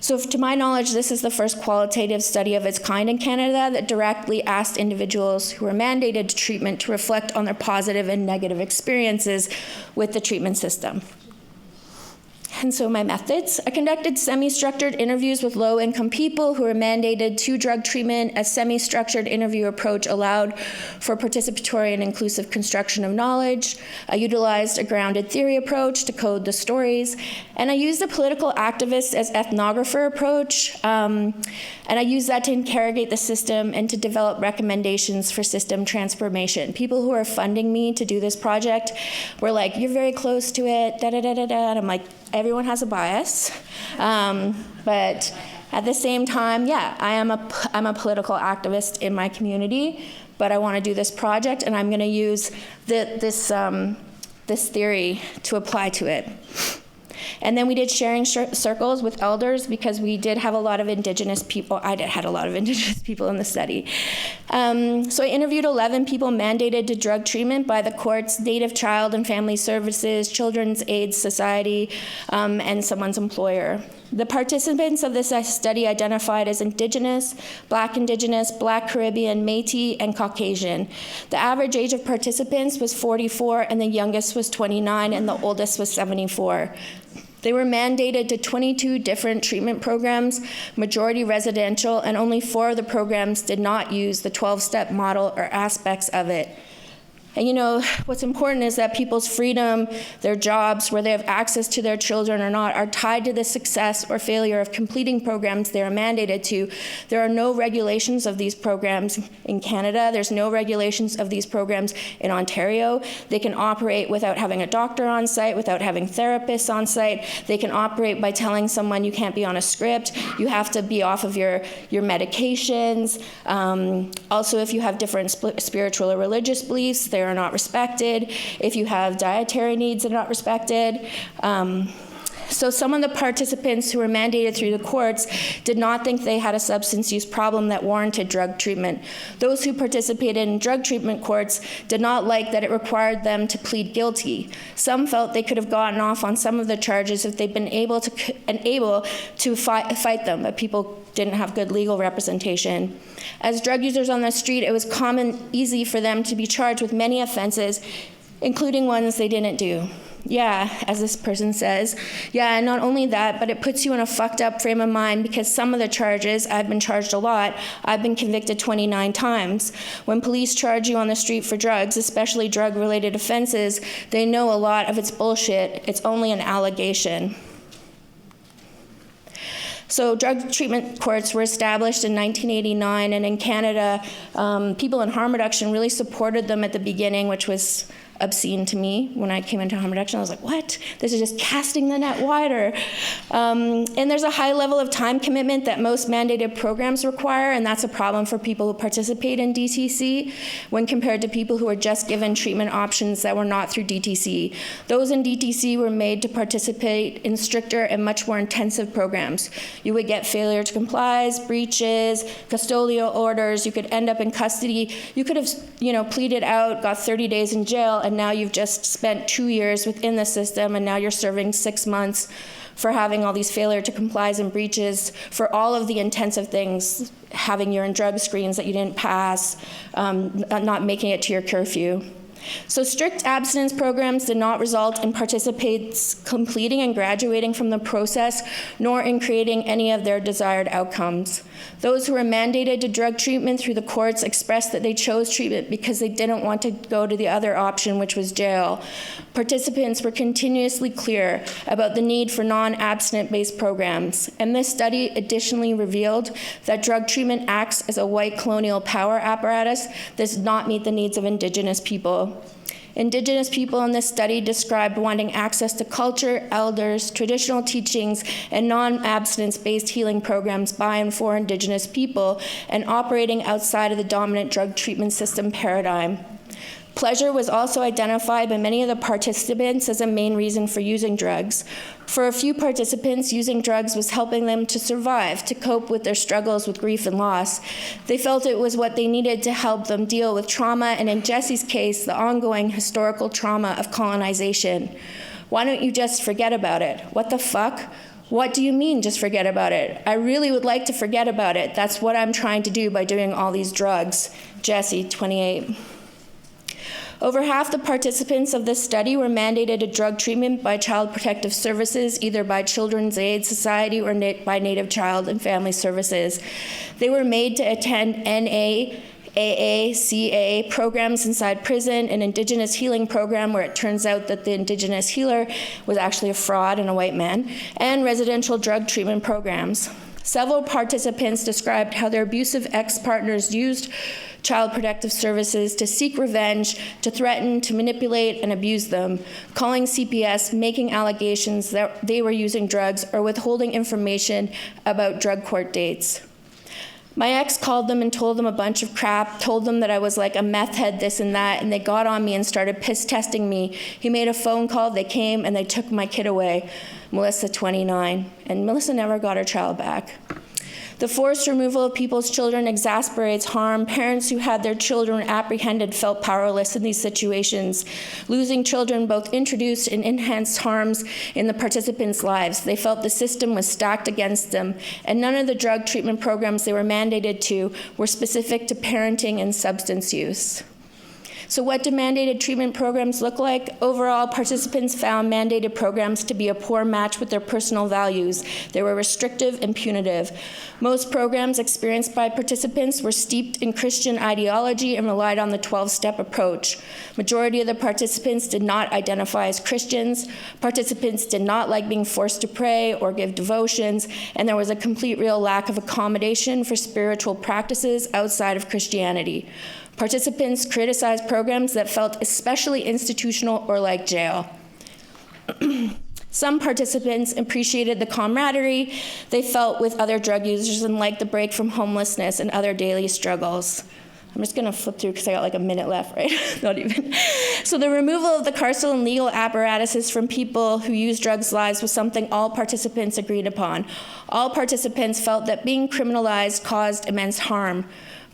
So to my knowledge, this is the first qualitative study of its kind in Canada that directly asked individuals who were mandated to treatment to reflect on their positive and negative experiences with the treatment system. And so my methods, I conducted semi-structured interviews with low-income people who were mandated to drug treatment. A semi-structured interview approach allowed for participatory and inclusive construction of knowledge. I utilized a grounded theory approach to code the stories. And I used a political activist as ethnographer approach. And I used that to interrogate the system and to develop recommendations for system transformation. People who are funding me to do this project were like, you're very close to it, da-da-da-da-da. And I'm like, everyone has a bias, but at the same time, yeah, I'm a political activist in my community, but I want to do this project, and I'm going to use this theory to apply to it. And then we did sharing circles with elders because we did have a lot of Indigenous people. I had a lot of Indigenous people in the study. So I interviewed 11 people mandated to drug treatment by the courts, Native Child and Family Services, Children's Aid Society, and someone's employer. The participants of this study identified as Indigenous, Black Caribbean, Métis, and Caucasian. The average age of participants was 44, and the youngest was 29, and the oldest was 74. They were mandated to 22 different treatment programs, majority residential, and only 4 of the programs did not use the 12-step model or aspects of it. And you know, what's important is that people's freedom, their jobs, where they have access to their children or not, are tied to the success or failure of completing programs they are mandated to. There are no regulations of these programs in Canada. There's no regulations of these programs in Ontario. They can operate without having a doctor on site, without having therapists on site. They can operate by telling someone you can't be on a script. You have to be off of your medications. Also, if you have different spiritual or religious beliefs, they are not respected. If you have dietary needs, they're not respected. So some of the participants who were mandated through the courts did not think they had a substance use problem that warranted drug treatment. Those who participated in drug treatment courts did not like that it required them to plead guilty. Some felt they could have gotten off on some of the charges if they'd been able to fight them, but people didn't have good legal representation. As drug users on the street, it was easy for them to be charged with many offenses, including ones they didn't do. Yeah, as this person says. Yeah, and not only that, but it puts you in a fucked up frame of mind because some of the charges, I've been charged a lot, I've been convicted 29 times. When police charge you on the street for drugs, especially drug-related offenses, they know a lot of it's bullshit. It's only an allegation. So drug treatment courts were established in 1989, and in Canada, people in harm reduction really supported them at the beginning, which was obscene to me when I came into harm reduction. I was like, what? This is just casting the net wider. And there's a high level of time commitment that most mandated programs require, and that's a problem for people who participate in DTC when compared to people who are just given treatment options that were not through DTC. Those in DTC were made to participate in stricter and much more intensive programs. You would get failure to comply, breaches, custodial orders, you could end up in custody. You could have, pleaded out, got 30 days in jail, and now you've just spent 2 years within the system, and now you're serving 6 months for having all these failure to complies and breaches for all of the intensive things, having urine drug screens that you didn't pass, not making it to your curfew. So strict abstinence programs did not result in participants completing and graduating from the process, nor in creating any of their desired outcomes. Those who were mandated to drug treatment through the courts expressed that they chose treatment because they didn't want to go to the other option, which was jail. Participants were continuously clear about the need for non-abstinent-based programs, and this study additionally revealed that drug treatment acts as a white colonial power apparatus that does not meet the needs of Indigenous people. Indigenous people in this study described wanting access to culture, elders, traditional teachings, and non-abstinence-based healing programs by and for Indigenous people, and operating outside of the dominant drug treatment system paradigm. Pleasure was also identified by many of the participants as a main reason for using drugs. For a few participants, using drugs was helping them to survive, to cope with their struggles with grief and loss. They felt it was what they needed to help them deal with trauma, and in Jesse's case, the ongoing historical trauma of colonization. Why don't you just forget about it? What the fuck? What do you mean, just forget about it? I really would like to forget about it. That's what I'm trying to do by doing all these drugs. Jesse, 28. Over half the participants of this study were mandated a drug treatment by Child Protective Services, either by Children's Aid Society or by Native Child and Family Services. They were made to attend NA, AA, CA programs inside prison, an Indigenous healing program where it turns out that the Indigenous healer was actually a fraud and a white man, and residential drug treatment programs. Several participants described how their abusive ex-partners used Child Protective Services to seek revenge, to threaten, to manipulate, and abuse them, calling CPS, making allegations that they were using drugs, or withholding information about drug court dates. My ex called them and told them a bunch of crap, told them that I was like a meth head, this and that, and they got on me and started piss testing me. He made a phone call, they came, and they took my kid away, Melissa, 29, and Melissa never got her child back. The forced removal of people's children exasperates harm. Parents who had their children apprehended felt powerless in these situations. Losing children both introduced and enhanced harms in the participants' lives. They felt the system was stacked against them, and none of the drug treatment programs they were mandated to were specific to parenting and substance use. So what do mandated treatment programs look like? Overall, participants found mandated programs to be a poor match with their personal values. They were restrictive and punitive. Most programs experienced by participants were steeped in Christian ideology and relied on the 12-step approach. Majority of the participants did not identify as Christians. Participants did not like being forced to pray or give devotions, and there was a complete real lack of accommodation for spiritual practices outside of Christianity. Participants criticized programs that felt especially institutional or like jail. Some participants appreciated the camaraderie they felt with other drug users and liked the break from homelessness and other daily struggles. I'm just gonna flip through because I got like a minute left, right? Not even. So the removal of the carceral and legal apparatuses from people who use drugs' lives was something all participants agreed upon. All participants felt that being criminalized caused immense harm.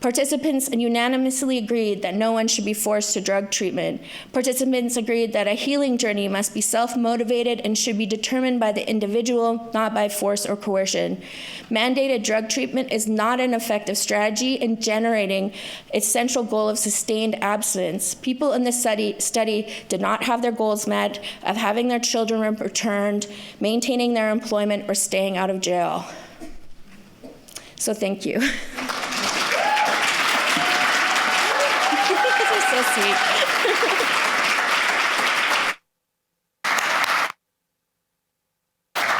Participants unanimously agreed that no one should be forced to drug treatment. Participants agreed that a healing journey must be self-motivated and should be determined by the individual, not by force or coercion. Mandated drug treatment is not an effective strategy in generating its central goal of sustained abstinence. People in this study did not have their goals met of having their children returned, maintaining their employment, or staying out of jail. So thank you. So sweet.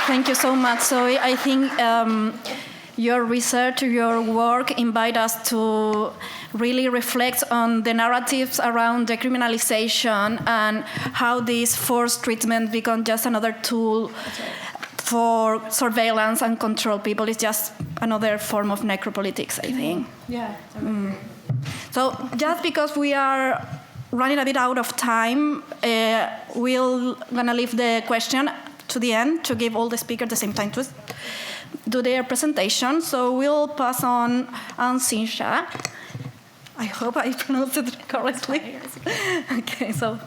Thank you so much, Zoe. I think your research, your work invite us to really reflect on the narratives around decriminalization and how this forced treatment become just another tool for surveillance and control people. It's just another form of necropolitics, I think. Yeah. So just because we are running a bit out of time, we're going to leave the question to the end to give all the speakers the same time to do their presentation. So we'll pass on Unchisa. I hope I pronounced it correctly. Okay, so.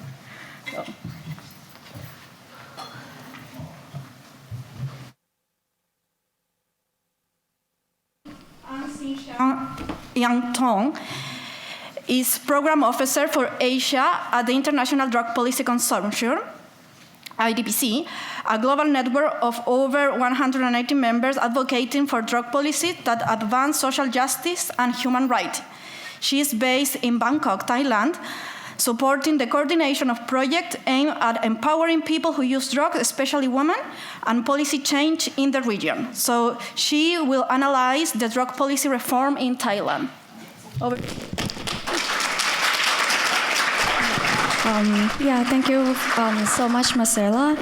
Eaimtong is Program Officer for Asia at the International Drug Policy Consortium, IDPC, a global network of over 180 members advocating for drug policies that advance social justice and human rights. She is based in Bangkok, Thailand, supporting the coordination of projects aimed at empowering people who use drugs, especially women, and policy change in the region. So she will analyze the drug policy reform in Thailand. Over. Thank you so much, Marcela.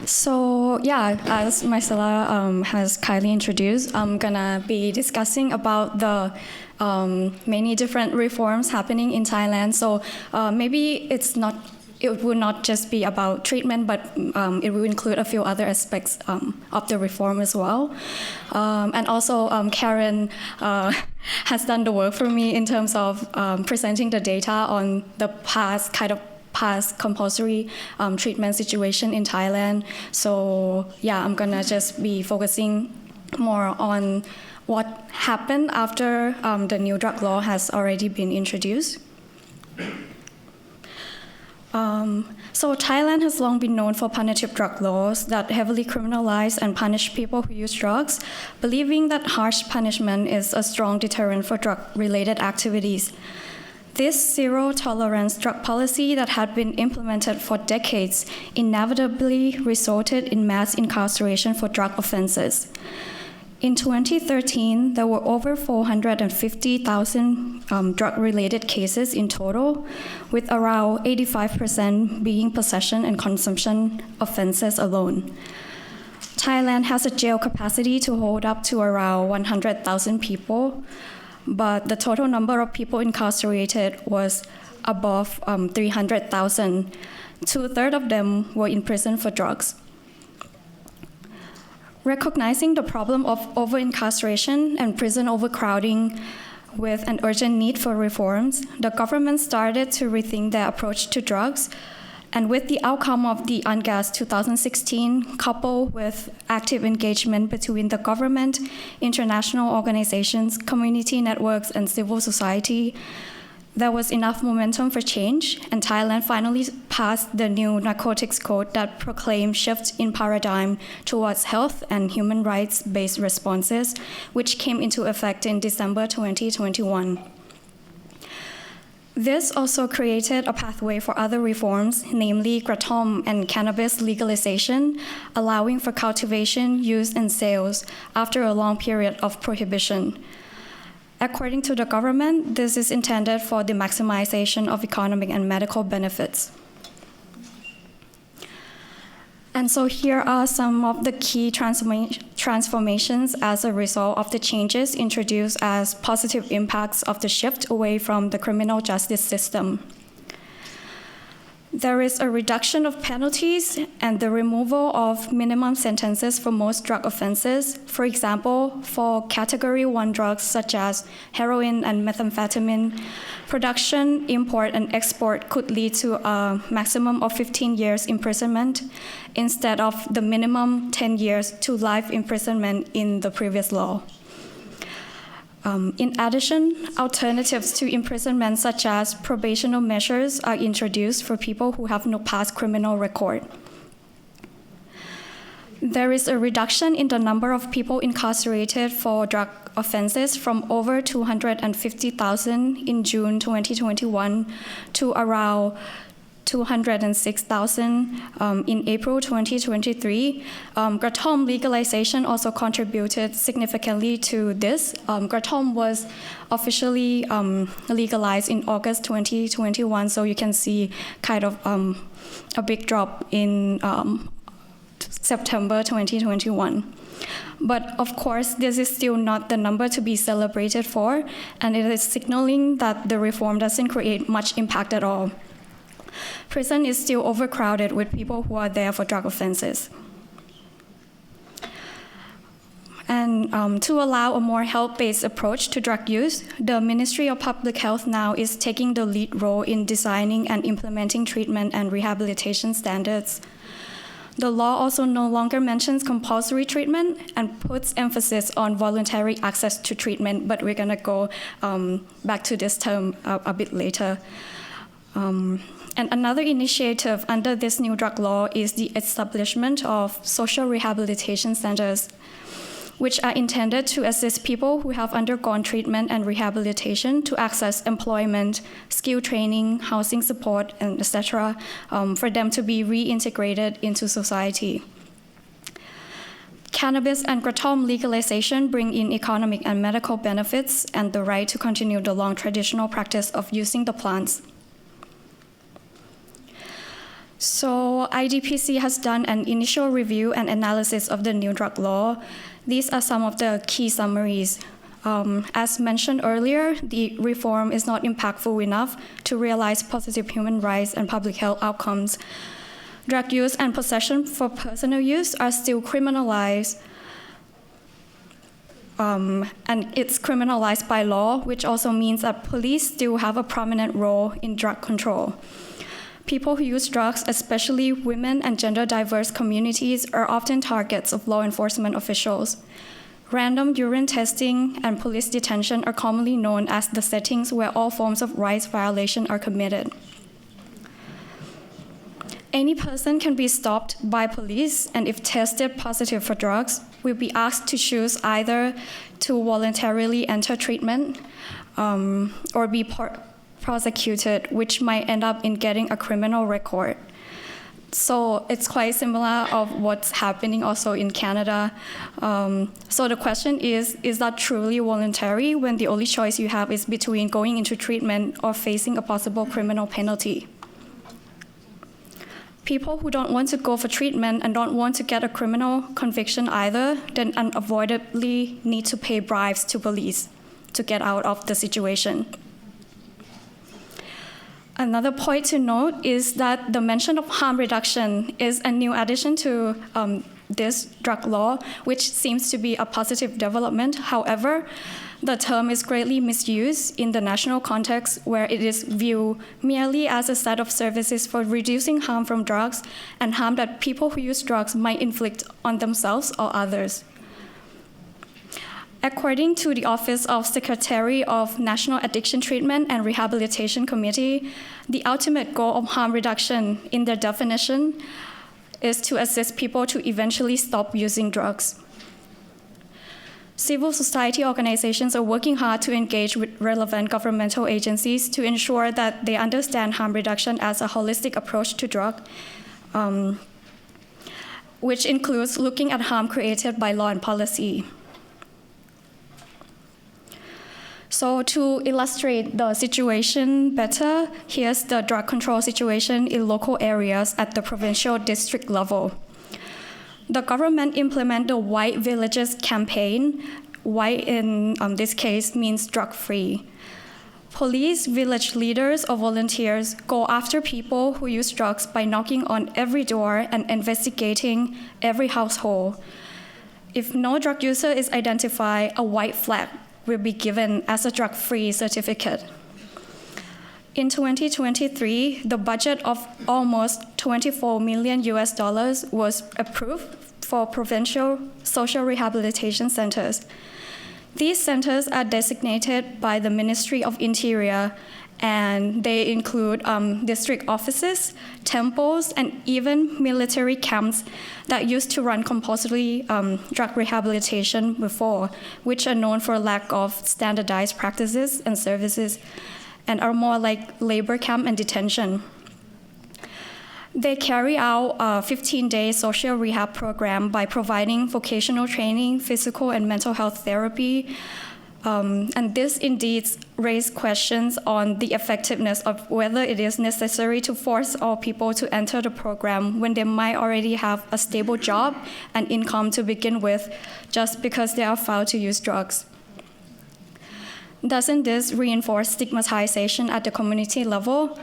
So as Marcela has kindly introduced, I'm gonna be discussing about the many different reforms happening in Thailand. So maybe it will not just be about treatment, but it will include a few other aspects of the reform as well. And also Karen has done the work for me in terms of presenting the data on the past compulsory treatment situation in Thailand. So I'm gonna just be focusing more on what happened after the new drug law has already been introduced. So Thailand has long been known for punitive drug laws that heavily criminalize and punish people who use drugs, believing that harsh punishment is a strong deterrent for drug-related activities. This zero-tolerance drug policy that had been implemented for decades inevitably resulted in mass incarceration for drug offenses. In 2013, there were over 450,000 drug-related cases in total, with around 85% being possession and consumption offenses alone. Thailand has a jail capacity to hold up to around 100,000 people, but the total number of people incarcerated was above 300,000. 2/3 of them were in prison for drugs. Recognizing the problem of over-incarceration and prison overcrowding with an urgent need for reforms, the government started to rethink their approach to drugs. And with the outcome of the UNGAS 2016, coupled with active engagement between the government, international organizations, community networks, and civil society, there was enough momentum for change, and Thailand finally passed the new narcotics code that proclaimed shifts in paradigm towards health and human rights-based responses, which came into effect in December 2021. This also created a pathway for other reforms, namely kratom and cannabis legalization, allowing for cultivation, use, and sales after a long period of prohibition. According to the government, this is intended for the maximization of economic and medical benefits. And so here are some of the key transformations as a result of the changes introduced as positive impacts of the shift away from the criminal justice system. There is a reduction of penalties and the removal of minimum sentences for most drug offenses. For example, for Category 1 drugs such as heroin and methamphetamine, production, import, and export could lead to a maximum of 15 years imprisonment instead of the minimum 10 years to life imprisonment in the previous law. In addition, alternatives to imprisonment such as probational measures are introduced for people who have no past criminal record. There is a reduction in the number of people incarcerated for drug offenses from over 250,000 in June 2021 to around 206,000 in April 2023. Kratom legalization also contributed significantly to this. Kratom was officially legalized in August 2021, so you can see kind of a big drop in September 2021. But of course, this is still not the number to be celebrated for, and it is signaling that the reform doesn't create much impact at all. Prison is still overcrowded with people who are there for drug offenses. And to allow a more health-based approach to drug use, the Ministry of Public Health now is taking the lead role in designing and implementing treatment and rehabilitation standards. The law also no longer mentions compulsory treatment and puts emphasis on voluntary access to treatment, but we're going to go back to this term a bit later. And another initiative under this new drug law is the establishment of social rehabilitation centers, which are intended to assist people who have undergone treatment and rehabilitation to access employment, skill training, housing support, and etc., for them to be reintegrated into society. Cannabis and kratom legalization bring in economic and medical benefits and the right to continue the long traditional practice of using the plants. So IDPC has done an initial review and analysis of the new drug law. These are some of the key summaries. As mentioned earlier, the reform is not impactful enough to realize positive human rights and public health outcomes. Drug use and possession for personal use are still criminalized, and it's criminalized by law, which also means that police still have a prominent role in drug control. People who use drugs, especially women and gender-diverse communities, are often targets of law enforcement officials. Random urine testing and police detention are commonly known as the settings where all forms of rights violation are committed. Any person can be stopped by police, and if tested positive for drugs, will be asked to choose either to voluntarily enter treatment or be prosecuted, which might end up in getting a criminal record. So it's quite similar of what's happening also in Canada. So the question is that truly voluntary when the only choice you have is between going into treatment or facing a possible criminal penalty? People who don't want to go for treatment and don't want to get a criminal conviction either, then unavoidably need to pay bribes to police to get out of the situation. Another point to note is that the mention of harm reduction is a new addition to this drug law, which seems to be a positive development. However, the term is greatly misused in the national context, where it is viewed merely as a set of services for reducing harm from drugs and harm that people who use drugs might inflict on themselves or others. According to the Office of Secretary of National Addiction Treatment and Rehabilitation Committee, the ultimate goal of harm reduction in their definition is to assist people to eventually stop using drugs. Civil society organizations are working hard to engage with relevant governmental agencies to ensure that they understand harm reduction as a holistic approach to drug, which includes looking at harm created by law and policy. So to illustrate the situation better, here's the drug control situation in local areas at the provincial district level. The government implement the White Villages campaign. White in this case means drug-free. Police, village leaders, or volunteers go after people who use drugs by knocking on every door and investigating every household. If no drug user is identified, a white flag will be given as a drug-free certificate. In 2023, the budget of almost $24 million was approved for provincial social rehabilitation centers. These centers are designated by the Ministry of Interior, and they include district offices, temples, and even military camps that used to run compulsory drug rehabilitation before, which are known for lack of standardized practices and services, and are more like labor camp and detention. They carry out a 15-day social rehab program by providing vocational training, physical and mental health therapy. And this indeed raised questions on the effectiveness of whether it is necessary to force all people to enter the program when they might already have a stable job and income to begin with, just because they are found to use drugs. Doesn't this reinforce stigmatization at the community level?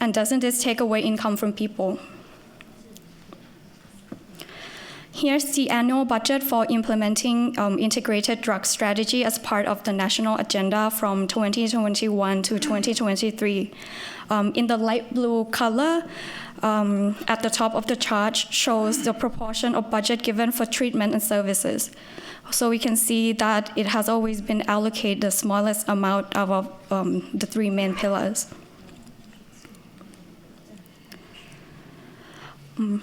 And doesn't this take away income from people? Here's the annual budget for implementing integrated drug strategy as part of the national agenda from 2021 to 2023. In the light blue color, at the top of the chart shows the proportion of budget given for treatment and services. So we can see that it has always been allocated the smallest amount of the three main pillars.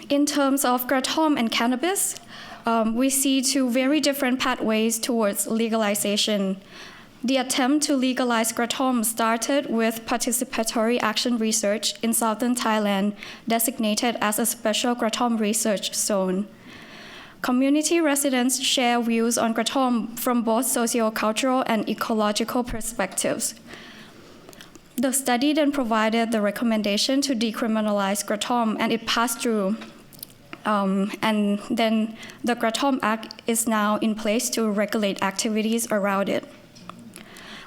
In terms of kratom and cannabis, we see two very different pathways towards legalization. The attempt to legalize kratom started with participatory action research in southern Thailand, designated as a special kratom research zone. Community residents share views on kratom from both sociocultural and ecological perspectives. The study then provided the recommendation to decriminalize kratom, and it passed through. And then the Kratom Act is now in place to regulate activities around it.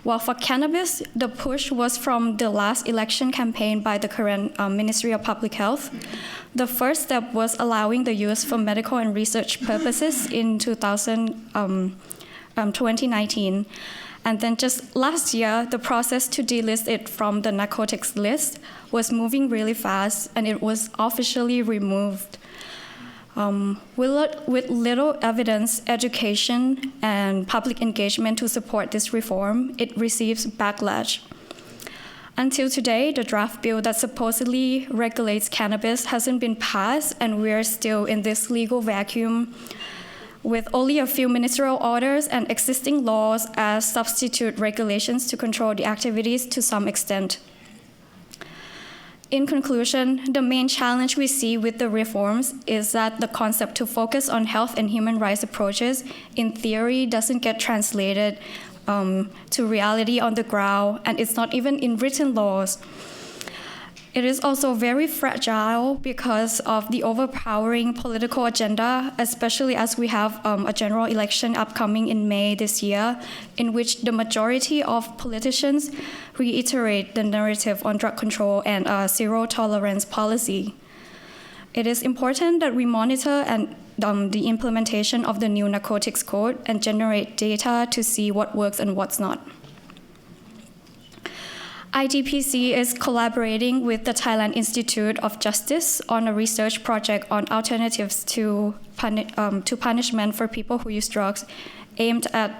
While for cannabis, the push was from the last election campaign by the current Ministry of Public Health. The first step was allowing the use for medical and research purposes in 2019. And then just last year, the process to delist it from the narcotics list was moving really fast, and it was officially removed. With little evidence, education, and public engagement to support this reform, it receives backlash. Until today, the draft bill that supposedly regulates cannabis hasn't been passed, and we're still in this legal vacuum with only a few ministerial orders and existing laws as substitute regulations to control the activities to some extent. In conclusion, the main challenge we see with the reforms is that the concept to focus on health and human rights approaches in theory doesn't get translated to reality on the ground, and it's not even in written laws. It is also very fragile because of the overpowering political agenda, especially as we have a general election upcoming in May this year, in which the majority of politicians reiterate the narrative on drug control and a zero-tolerance policy. It is important that we monitor the implementation of the new narcotics code and generate data to see what works and what's not. IDPC is collaborating with the Thailand Institute of Justice on a research project on alternatives to punishment for people who use drugs, aimed at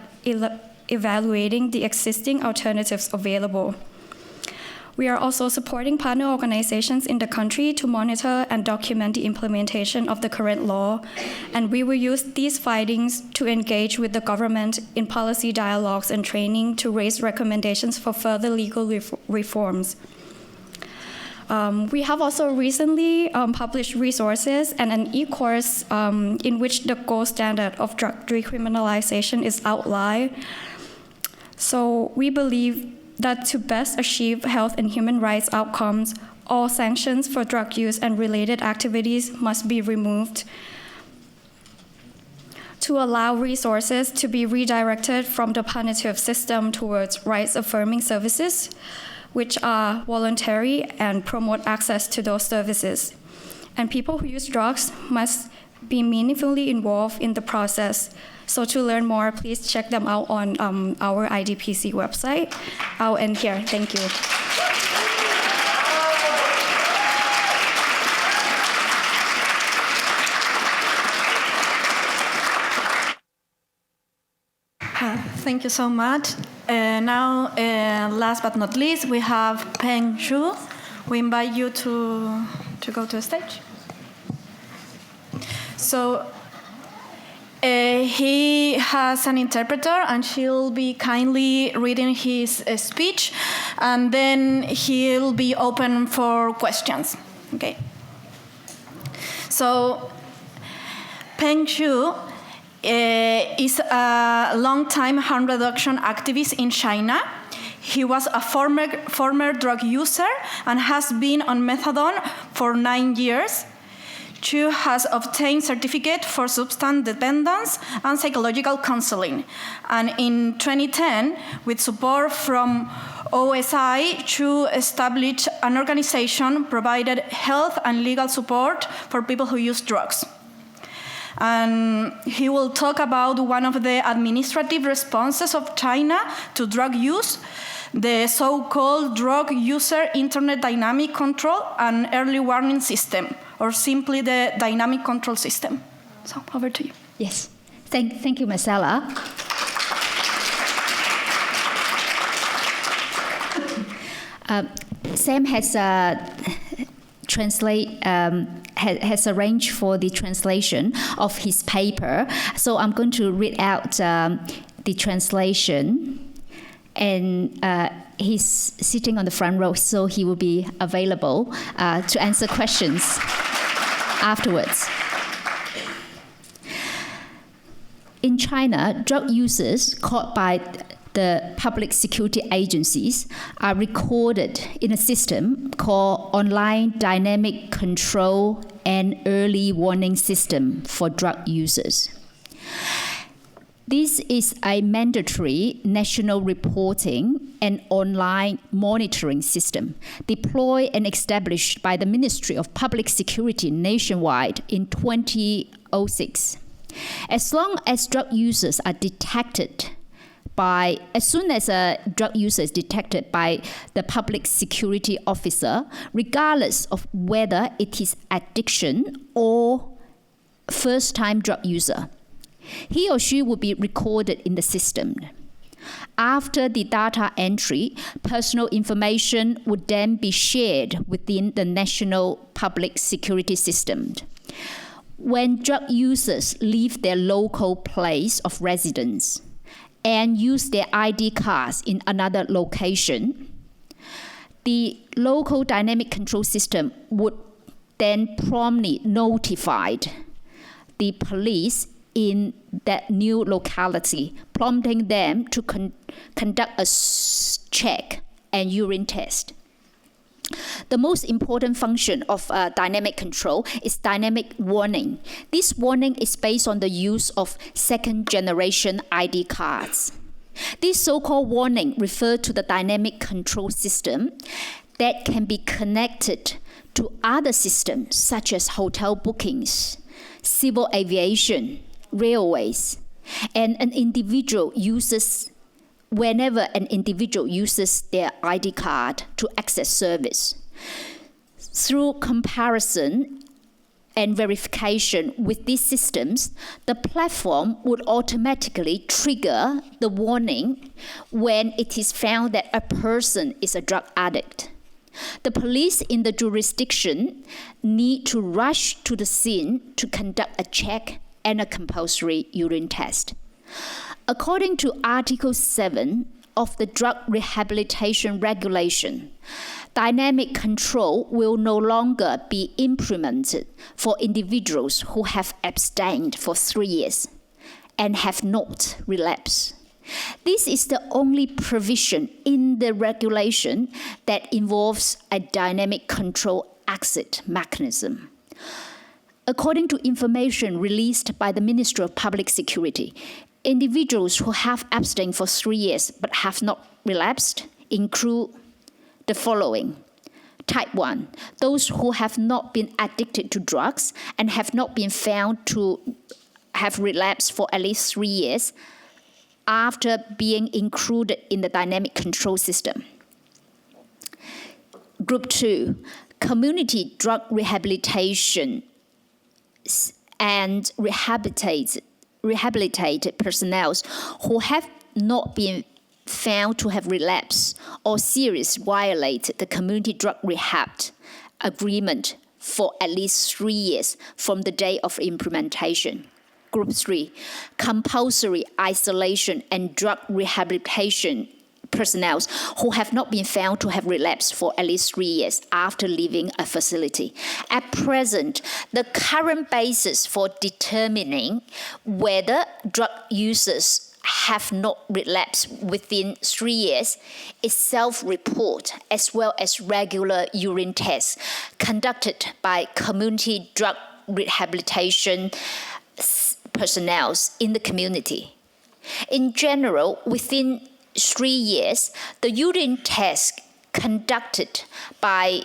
evaluating the existing alternatives available. We are also supporting partner organizations in the country to monitor and document the implementation of the current law, and we will use these findings to engage with the government in policy dialogues and training to raise recommendations for further legal reforms. We have also recently published resources and an e-course in which the gold standard of drug decriminalization is outlined. So we believe that to best achieve health and human rights outcomes, all sanctions for drug use and related activities must be removed to allow resources to be redirected from the punitive system towards rights-affirming services, which are voluntary and promote access to those services. And people who use drugs must be meaningfully involved in the process. So to learn more, please check them out on our IDPC website. I'll end here. Thank you. Thank you so much. Now, last but not least, we have Peng Zhu. We invite you to go to the stage. So, he has an interpreter, and she'll be kindly reading his speech, and then he'll be open for questions. Okay. So Peng is a long-time harm reduction activist in China. He was a former drug user and has been on methadone for 9 years. Chu has obtained certificate for substance dependence and psychological counseling. And in 2010, with support from OSI, Chu established an organization provided health and legal support for people who use drugs. And he will talk about one of the administrative responses of China to drug use, the so-called Drug User Internet Dynamic Control and Early Warning System, or simply the Dynamic Control System. So, over to you. Yes. Thank you, Marcela. Sam has has arranged for the translation of his paper. So I'm going to read out the translation. And he's sitting on the front row, so he will be available to answer questions afterwards. In China, drug users caught by the public security agencies are recorded in a system called Online Dynamic Control and Early Warning System for Drug Users. This is a mandatory national reporting and online monitoring system deployed and established by the Ministry of Public Security nationwide in 2006. As soon as a drug user is detected by the public security officer, regardless of whether it is addiction or first-time drug user, he or she will be recorded in the system. After the data entry, personal information would then be shared within the national public security system. When drug users leave their local place of residence and use their ID cards in another location, the local dynamic control system would then promptly notify the police in that new locality, prompting them to conduct a check and urine test. The most important function of dynamic control is dynamic warning. This warning is based on the use of second-generation ID cards. This so-called warning refers to the dynamic control system that can be connected to other systems such as hotel bookings, civil aviation, railways, and whenever an individual uses their ID card to access service. Through comparison and verification with these systems, the platform would automatically trigger the warning when it is found that a person is a drug addict. The police in the jurisdiction need to rush to the scene to conduct a check and a compulsory urine test. According to Article 7 of the Drug Rehabilitation Regulation, dynamic control will no longer be implemented for individuals who have abstained for 3 years and have not relapsed. This is the only provision in the regulation that involves a dynamic control exit mechanism. According to information released by the Ministry of Public Security, individuals who have abstained for 3 years but have not relapsed include the following. Type 1, those who have not been addicted to drugs and have not been found to have relapsed for at least 3 years after being included in the dynamic control system. Group 2, community drug rehabilitation and rehabilitated personnel who have not been found to have relapsed or seriously violated the community drug rehab agreement for at least 3 years from the day of implementation. Group 3, compulsory isolation and drug rehabilitation personnel who have not been found to have relapsed for at least 3 years after leaving a facility. At present, the current basis for determining whether drug users have not relapsed within 3 years is self-report as well as regular urine tests conducted by community drug rehabilitation personnel in the community. In general, within 3 years, the urine test conducted by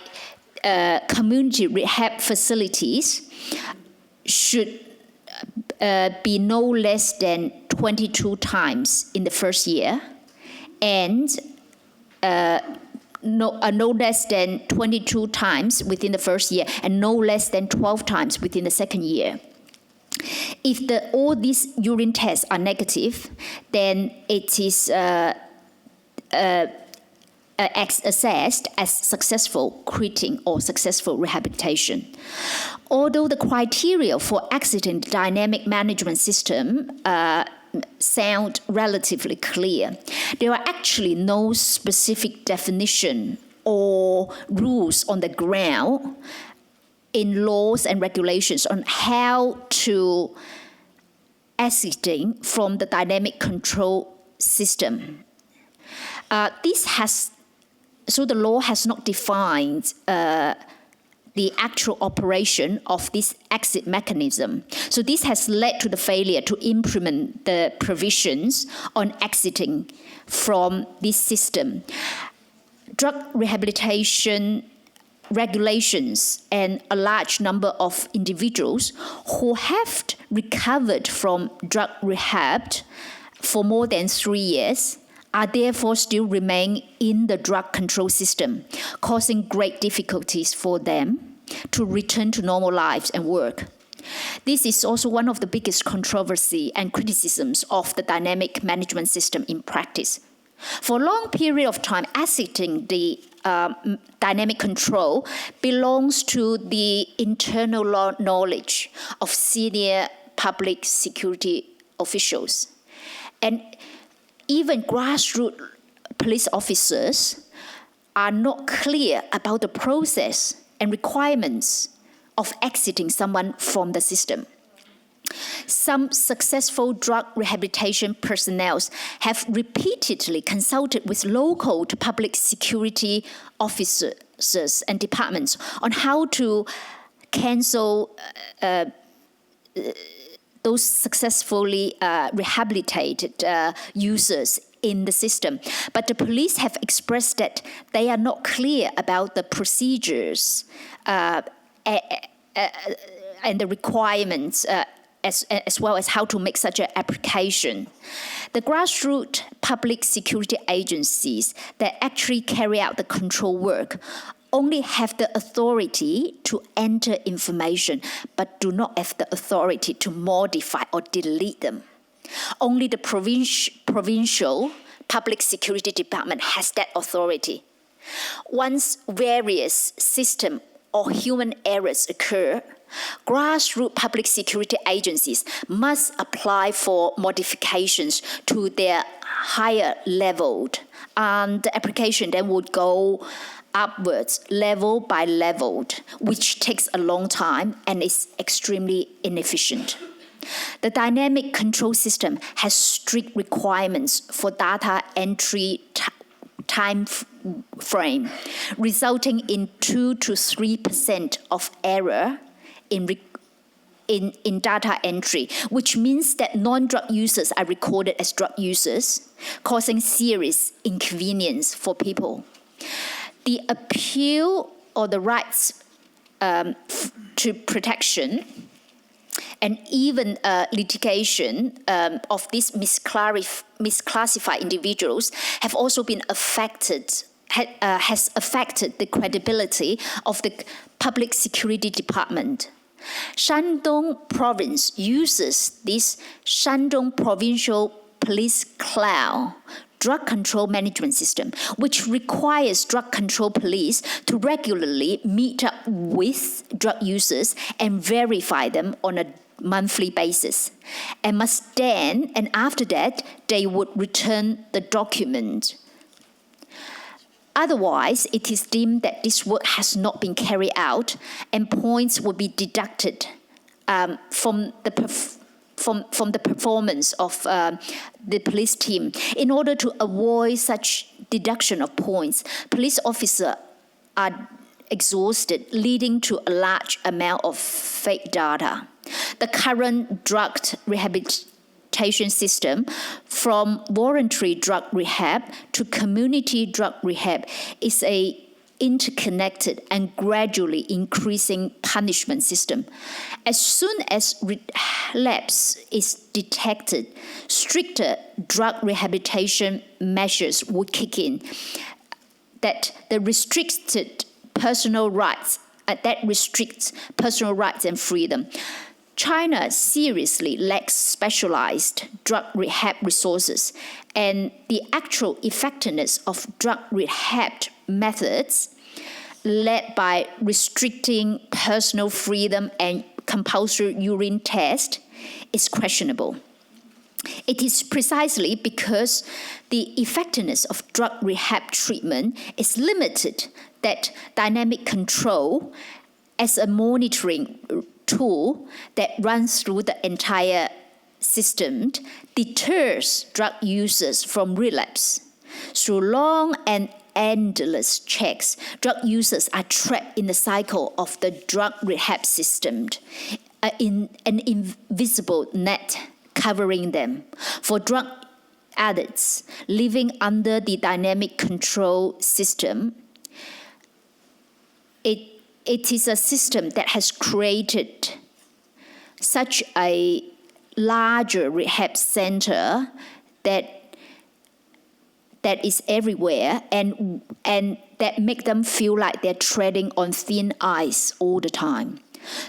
community rehab facilities should be no less than 22 times in the first year, and no less than 22 times within the first year, and no less than 12 times within the second year. If all these urine tests are negative, then it is assessed as successful quitting or successful rehabilitation. Although the criteria for exiting the dynamic management system sound relatively clear, there are actually no specific definition or rules on the ground in laws and regulations on how to exiting from the dynamic control system. So the law has not defined the actual operation of this exit mechanism. So this has led to the failure to implement the provisions on exiting from this system. Drug rehabilitation regulations and a large number of individuals who have recovered from drug rehab for more than 3 years are therefore still remain in the drug control system, causing great difficulties for them to return to normal lives and work. This is also one of the biggest controversy and criticisms of the dynamic management system in practice. For a long period of time, exiting the dynamic control belongs to the internal knowledge of senior public security officials. And even grassroots police officers are not clear about the process and requirements of exiting someone from the system. Some successful drug rehabilitation personnel have repeatedly consulted with local public security officers and departments on how to cancel those successfully rehabilitated users in the system. But the police have expressed that they are not clear about the procedures and the requirements as well as how to make such an application. The grassroots public security agencies that actually carry out the control work only have the authority to enter information, but do not have the authority to modify or delete them. Only the provincial public security department has that authority. Once various system or human errors occur, grassroots public security agencies must apply for modifications to their higher level, and the application then would go upwards, level by level, which takes a long time and is extremely inefficient. The dynamic control system has strict requirements for data entry time frame, resulting in 2 to 3% of error in data entry, which means that non-drug users are recorded as drug users, causing serious inconvenience for people. The appeal or the rights to protection and even litigation of these misclassified individuals have also been has affected the credibility of the public security department. Shandong province uses this Shandong Provincial Police Cloud drug control management system, which requires drug control police to regularly meet up with drug users and verify them on a monthly basis, and must then, and after that, they would return the document Otherwise, it is deemed that this work has not been carried out, and points will be deducted from the performance of the police team. In order to avoid such deduction of points, police officers are exhausted, leading to a large amount of fake data. The current drug rehabilitation system, from voluntary drug rehab to community drug rehab, is a interconnected and gradually increasing punishment system. As soon as relapse is detected, stricter drug rehabilitation measures would kick in. That restricts personal rights and freedom. China seriously lacks specialized drug rehab resources, and the actual effectiveness of drug rehab methods, led by restricting personal freedom and compulsory urine test, is questionable. It is precisely because the effectiveness of drug rehab treatment is limited that dynamic control, as a monitoring tool that runs through the entire system, deters drug users from relapse. Through long and endless checks, drug users are trapped in the cycle of the drug rehab system, in an invisible net covering them. For drug addicts living under the dynamic control system, it is a system that has created such a larger rehab center that is everywhere, and that make them feel like they're treading on thin ice all the time.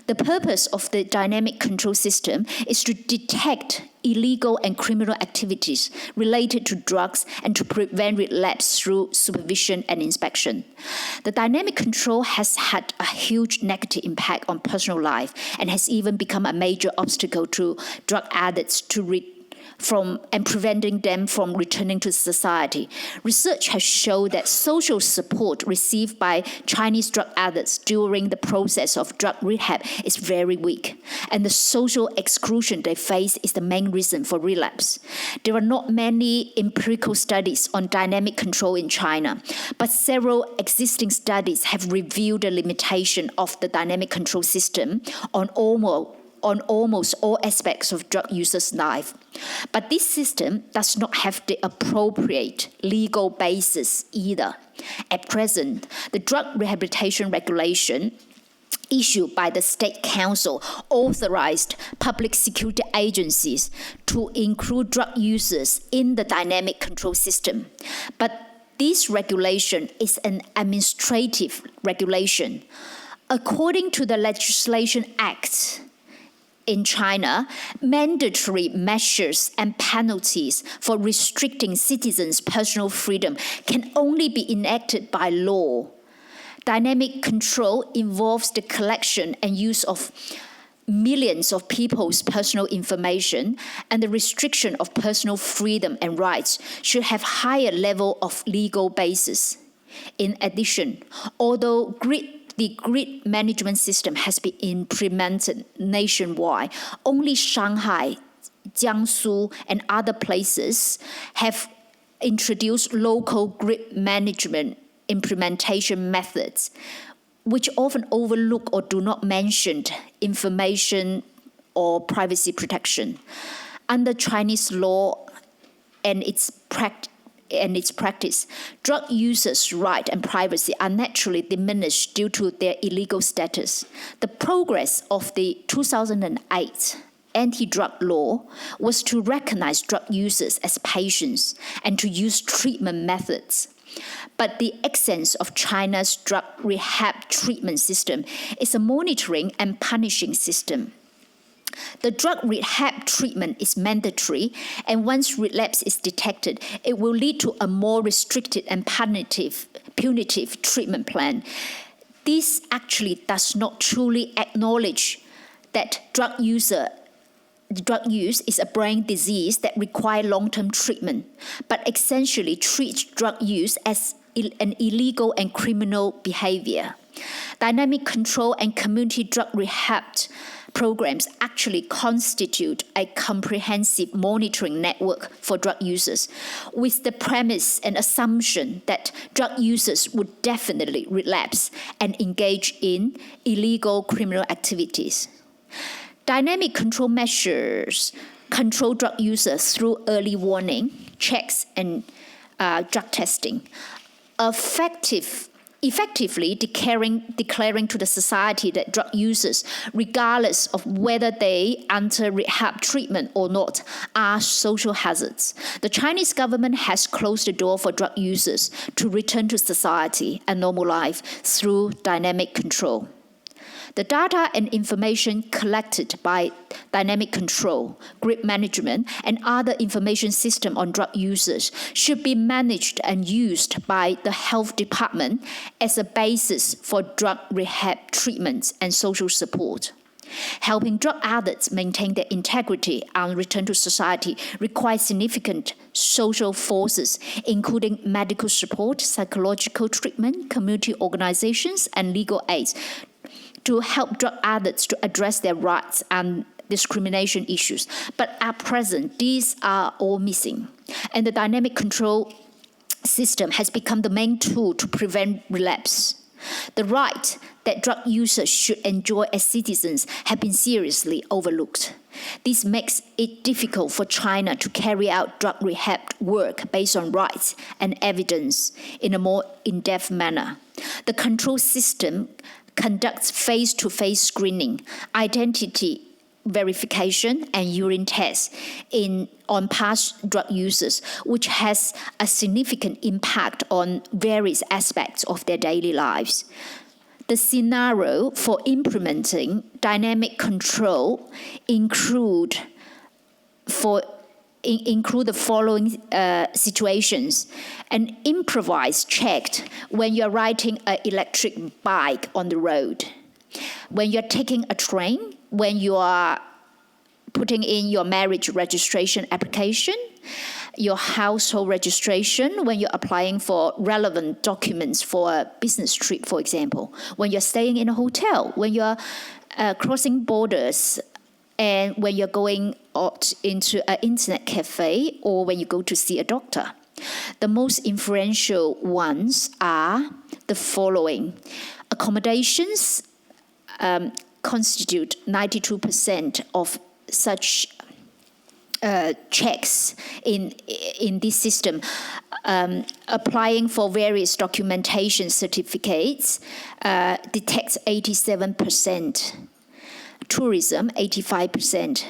The purpose of the dynamic control system is to detect illegal and criminal activities related to drugs and to prevent relapse through supervision and inspection. The dynamic control has had a huge negative impact on personal life and has even become a major obstacle to drug addicts and preventing them from returning to society. Research has shown that social support received by Chinese drug addicts during the process of drug rehab is very weak, and the social exclusion they face is the main reason for relapse. There are not many empirical studies on dynamic control in China, but several existing studies have revealed the limitation of the dynamic control system on almost all aspects of drug users' life. But this system does not have the appropriate legal basis either. At present, the drug rehabilitation regulation issued by the State Council authorized public security agencies to include drug users in the dynamic control system. But this regulation is an administrative regulation. According to the Legislation Act, in China, mandatory measures and penalties for restricting citizens' personal freedom can only be enacted by law. Dynamic control involves the collection and use of millions of people's personal information, and the restriction of personal freedom and rights should have higher level of legal basis. In addition, although the grid management system has been implemented nationwide, only Shanghai, Jiangsu, and other places have introduced local grid management implementation methods, which often overlook or do not mention information or privacy protection. Under Chinese law and its practice, drug users' rights and privacy are naturally diminished due to their illegal status. The progress of the 2008 anti-drug law was to recognize drug users as patients and to use treatment methods. But the essence of China's drug rehab treatment system is a monitoring and punishing system. The drug rehab treatment is mandatory, and once relapse is detected, it will lead to a more restricted and punitive treatment plan. This actually does not truly acknowledge that drug use is a brain disease that requires long-term treatment, but essentially treats drug use as an illegal and criminal behavior. Dynamic control and community drug rehab programs actually constitute a comprehensive monitoring network for drug users, with the premise and assumption that drug users would definitely relapse and engage in illegal criminal activities. Dynamic control measures control drug users through early warning, checks, and drug testing, effectively declaring to the society that drug users, regardless of whether they enter rehab treatment or not, are social hazards. The Chinese government has closed the door for drug users to return to society and normal life through dynamic control. The data and information collected by dynamic control, group management, and other information systems on drug users should be managed and used by the health department as a basis for drug rehab treatments and social support. Helping drug addicts maintain their integrity and return to society requires significant social forces, including medical support, psychological treatment, community organizations, and legal aids, to help drug addicts to address their rights and discrimination issues. But at present, these are all missing. And the dynamic control system has become the main tool to prevent relapse. The right that drug users should enjoy as citizens have been seriously overlooked. This makes it difficult for China to carry out drug rehab work based on rights and evidence in a more in-depth manner. The control system conducts face-to-face screening, identity verification, and urine tests on past drug users, which has a significant impact on various aspects of their daily lives. The scenario for implementing dynamic control include the following situations: an improvised check when you're riding an electric bike on the road, when you're taking a train, when you are putting in your marriage registration application, your household registration, when you're applying for relevant documents for a business trip, for example, when you're staying in a hotel, when you're crossing borders, and when you're going out into an internet cafe, or when you go to see a doctor. The most influential ones are the following. Accommodations constitute 92% of such checks in this system. Applying for various documentation certificates detects 87%. Tourism, 85%.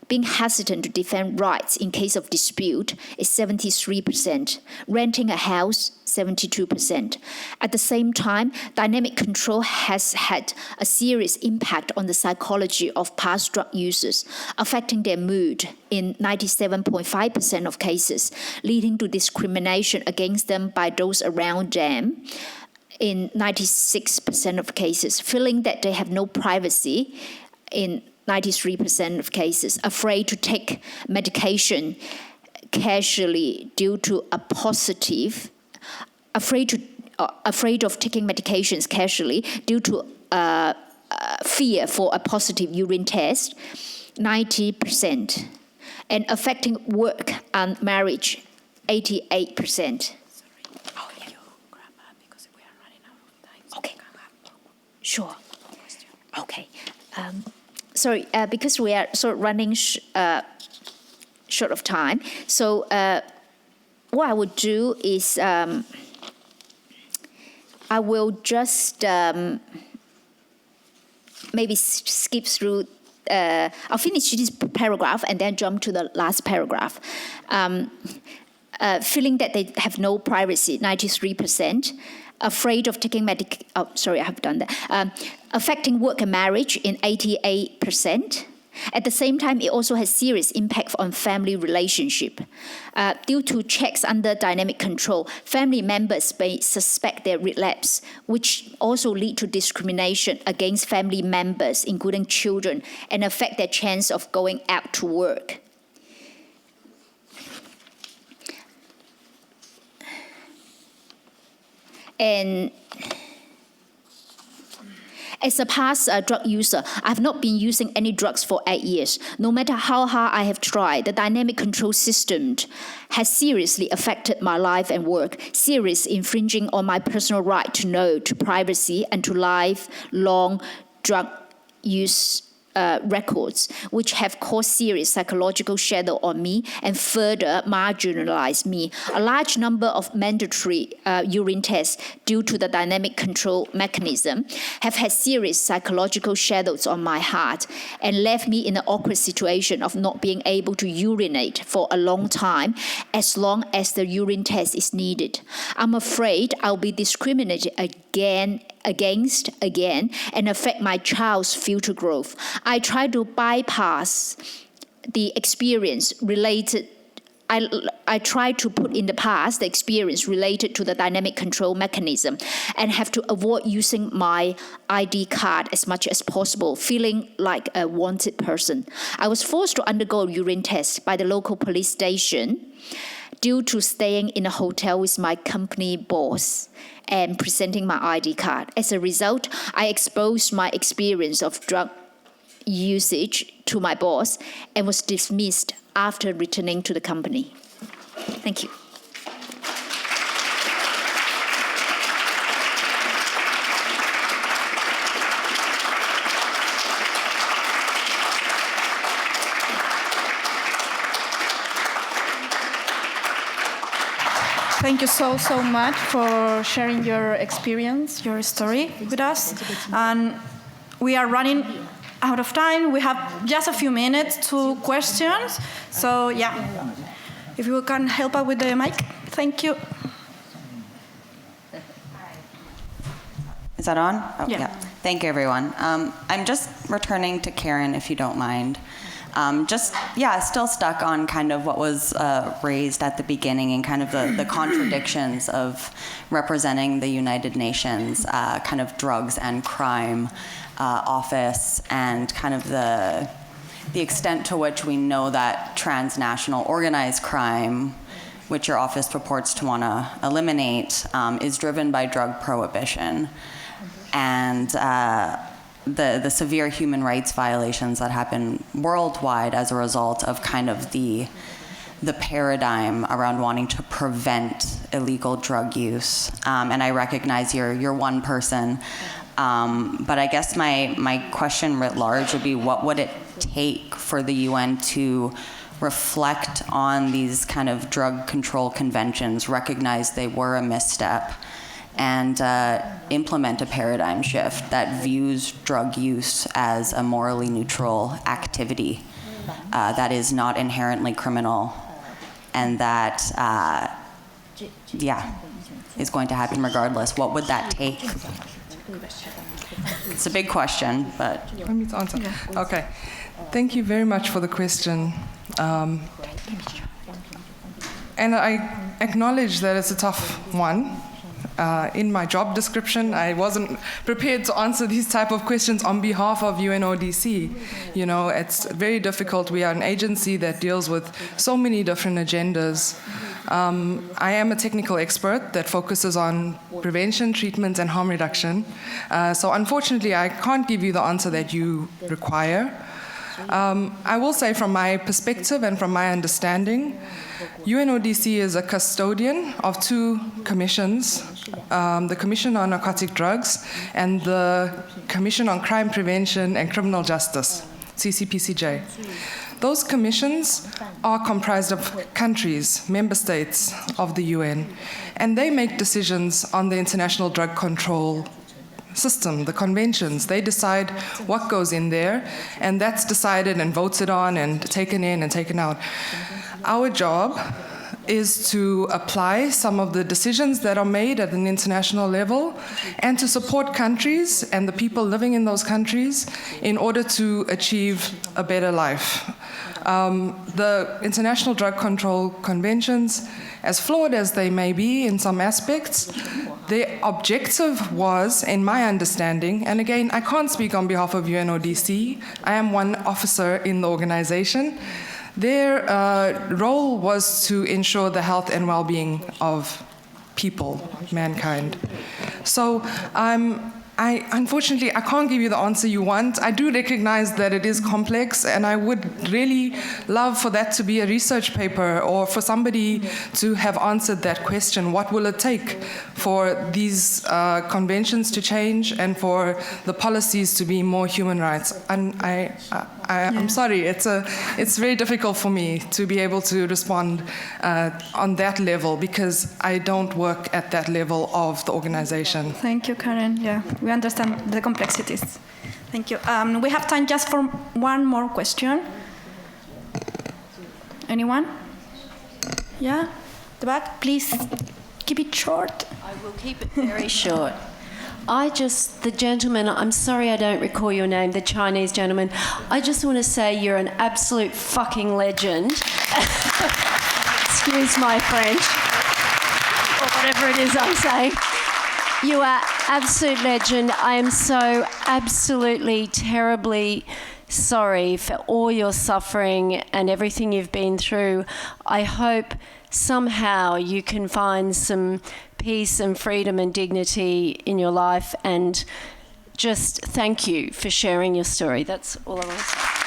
Being hesitant to defend rights in case of dispute is 73%. Renting a house, 72%. At the same time, dynamic control has had a serious impact on the psychology of past drug users, affecting their mood in 97.5% of cases, leading to discrimination against them by those around them in 96% of cases, feeling that they have no privacy in 93% of cases, afraid to take medication casually due to a positive, afraid of taking medications casually due to fear for a positive urine test, 90%, and affecting work and marriage, 88%. Okay, sure. Okay. Sorry, because we are sort of running short of time. So what I would do is I will just maybe skip through. I'll finish this paragraph and then jump to the last paragraph. Feeling that they have no privacy, 93%. Afraid of taking I have done that. Affecting work and marriage in 88%. At the same time, it also has serious impact on family relationship. Due to checks under dynamic control, family members may suspect their relapse, which also lead to discrimination against family members, including children, and affect their chance of going out to work. And as a past drug user, I've not been using any drugs for 8 years. No matter how hard I have tried, the dynamic control system has seriously affected my life and work, seriously infringing on my personal right to know, to privacy, and to lifelong drug use records, which have caused serious psychological shadow on me and further marginalized me. A large number of mandatory urine tests due to the dynamic control mechanism have had serious psychological shadows on my heart and left me in an awkward situation of not being able to urinate for a long time as long as the urine test is needed. I'm afraid I'll be discriminated against again and affect my child's future growth. I try to bypass the experience related. I try to put in the past the experience related to the dynamic control mechanism and have to avoid using my ID card as much as possible, feeling like a wanted person. I was forced to undergo a urine test by the local police station due to staying in a hotel with my company boss and presenting my ID card. As a result, I exposed my experience of drug usage to my boss and was dismissed after returning to the company. Thank you. Thank you so much for sharing your experience, your story with us. And we are running out of time. We have just a few minutes to questions. So yeah, if you can help out with the mic, thank you. Is that on? Oh, yeah. Thank you, everyone. I'm just returning to Karen, if you don't mind. Still stuck on kind of what was raised at the beginning and kind of the contradictions of representing the United Nations kind of drugs and crime office and kind of the extent to which we know that transnational organized crime, which your office purports to want to eliminate, is driven by drug prohibition. And the severe human rights violations that happen worldwide as a result of kind of the paradigm around wanting to prevent illegal drug use. And I recognize you're one person, but I guess my question writ large would be, what would it take for the UN to reflect on these kind of drug control conventions, recognize they were a misstep, and implement a paradigm shift that views drug use as a morally neutral activity that is not inherently criminal, and that, is going to happen regardless? What would that take? It's a big question, but... Want me to answer? Yeah. Okay. Thank you very much for the question. And I acknowledge that it's a tough one. In my job description, I wasn't prepared to answer these type of questions on behalf of UNODC. You know, it's very difficult. We are an agency that deals with so many different agendas. I am a technical expert that focuses on prevention, treatment, and harm reduction. So unfortunately, I can't give you the answer that you require. I will say from my perspective and from my understanding, UNODC is a custodian of two commissions, the Commission on Narcotic Drugs and the Commission on Crime Prevention and Criminal Justice, CCPCJ. Those commissions are comprised of countries, member states of the UN, and they make decisions on the international drug control system, the conventions. They decide what goes in there, and that's decided and voted on and taken in and taken out. Our job is to apply some of the decisions that are made at an international level and to support countries and the people living in those countries in order to achieve a better life. The international drug control conventions, as flawed as they may be in some aspects, their objective was, in my understanding, and again, I can't speak on behalf of UNODC, I am one officer in the organization, their role was to ensure the health and well-being of people, mankind. So unfortunately, I can't give you the answer you want. I do recognize that it is complex, and I would really love for that to be a research paper or for somebody to have answered that question. What will it take for these conventions to change and for the policies to be more human rights? And I'm sorry, it's very difficult for me to be able to respond on that level because I don't work at that level of the organization. Thank you, Karen. Yeah, we understand the complexities. Thank you. We have time just for one more question. Anyone? Yeah? The back, please keep it short. I will keep it very short. The gentleman, I'm sorry I don't recall your name, the Chinese gentleman. I just want to say you're an absolute fucking legend. Excuse my French, or whatever it is I'm saying. You are absolute legend. I am so absolutely terribly sorry for all your suffering and everything you've been through. I hope somehow you can find some peace and freedom and dignity in your life, and just thank you for sharing your story. That's all I want to say.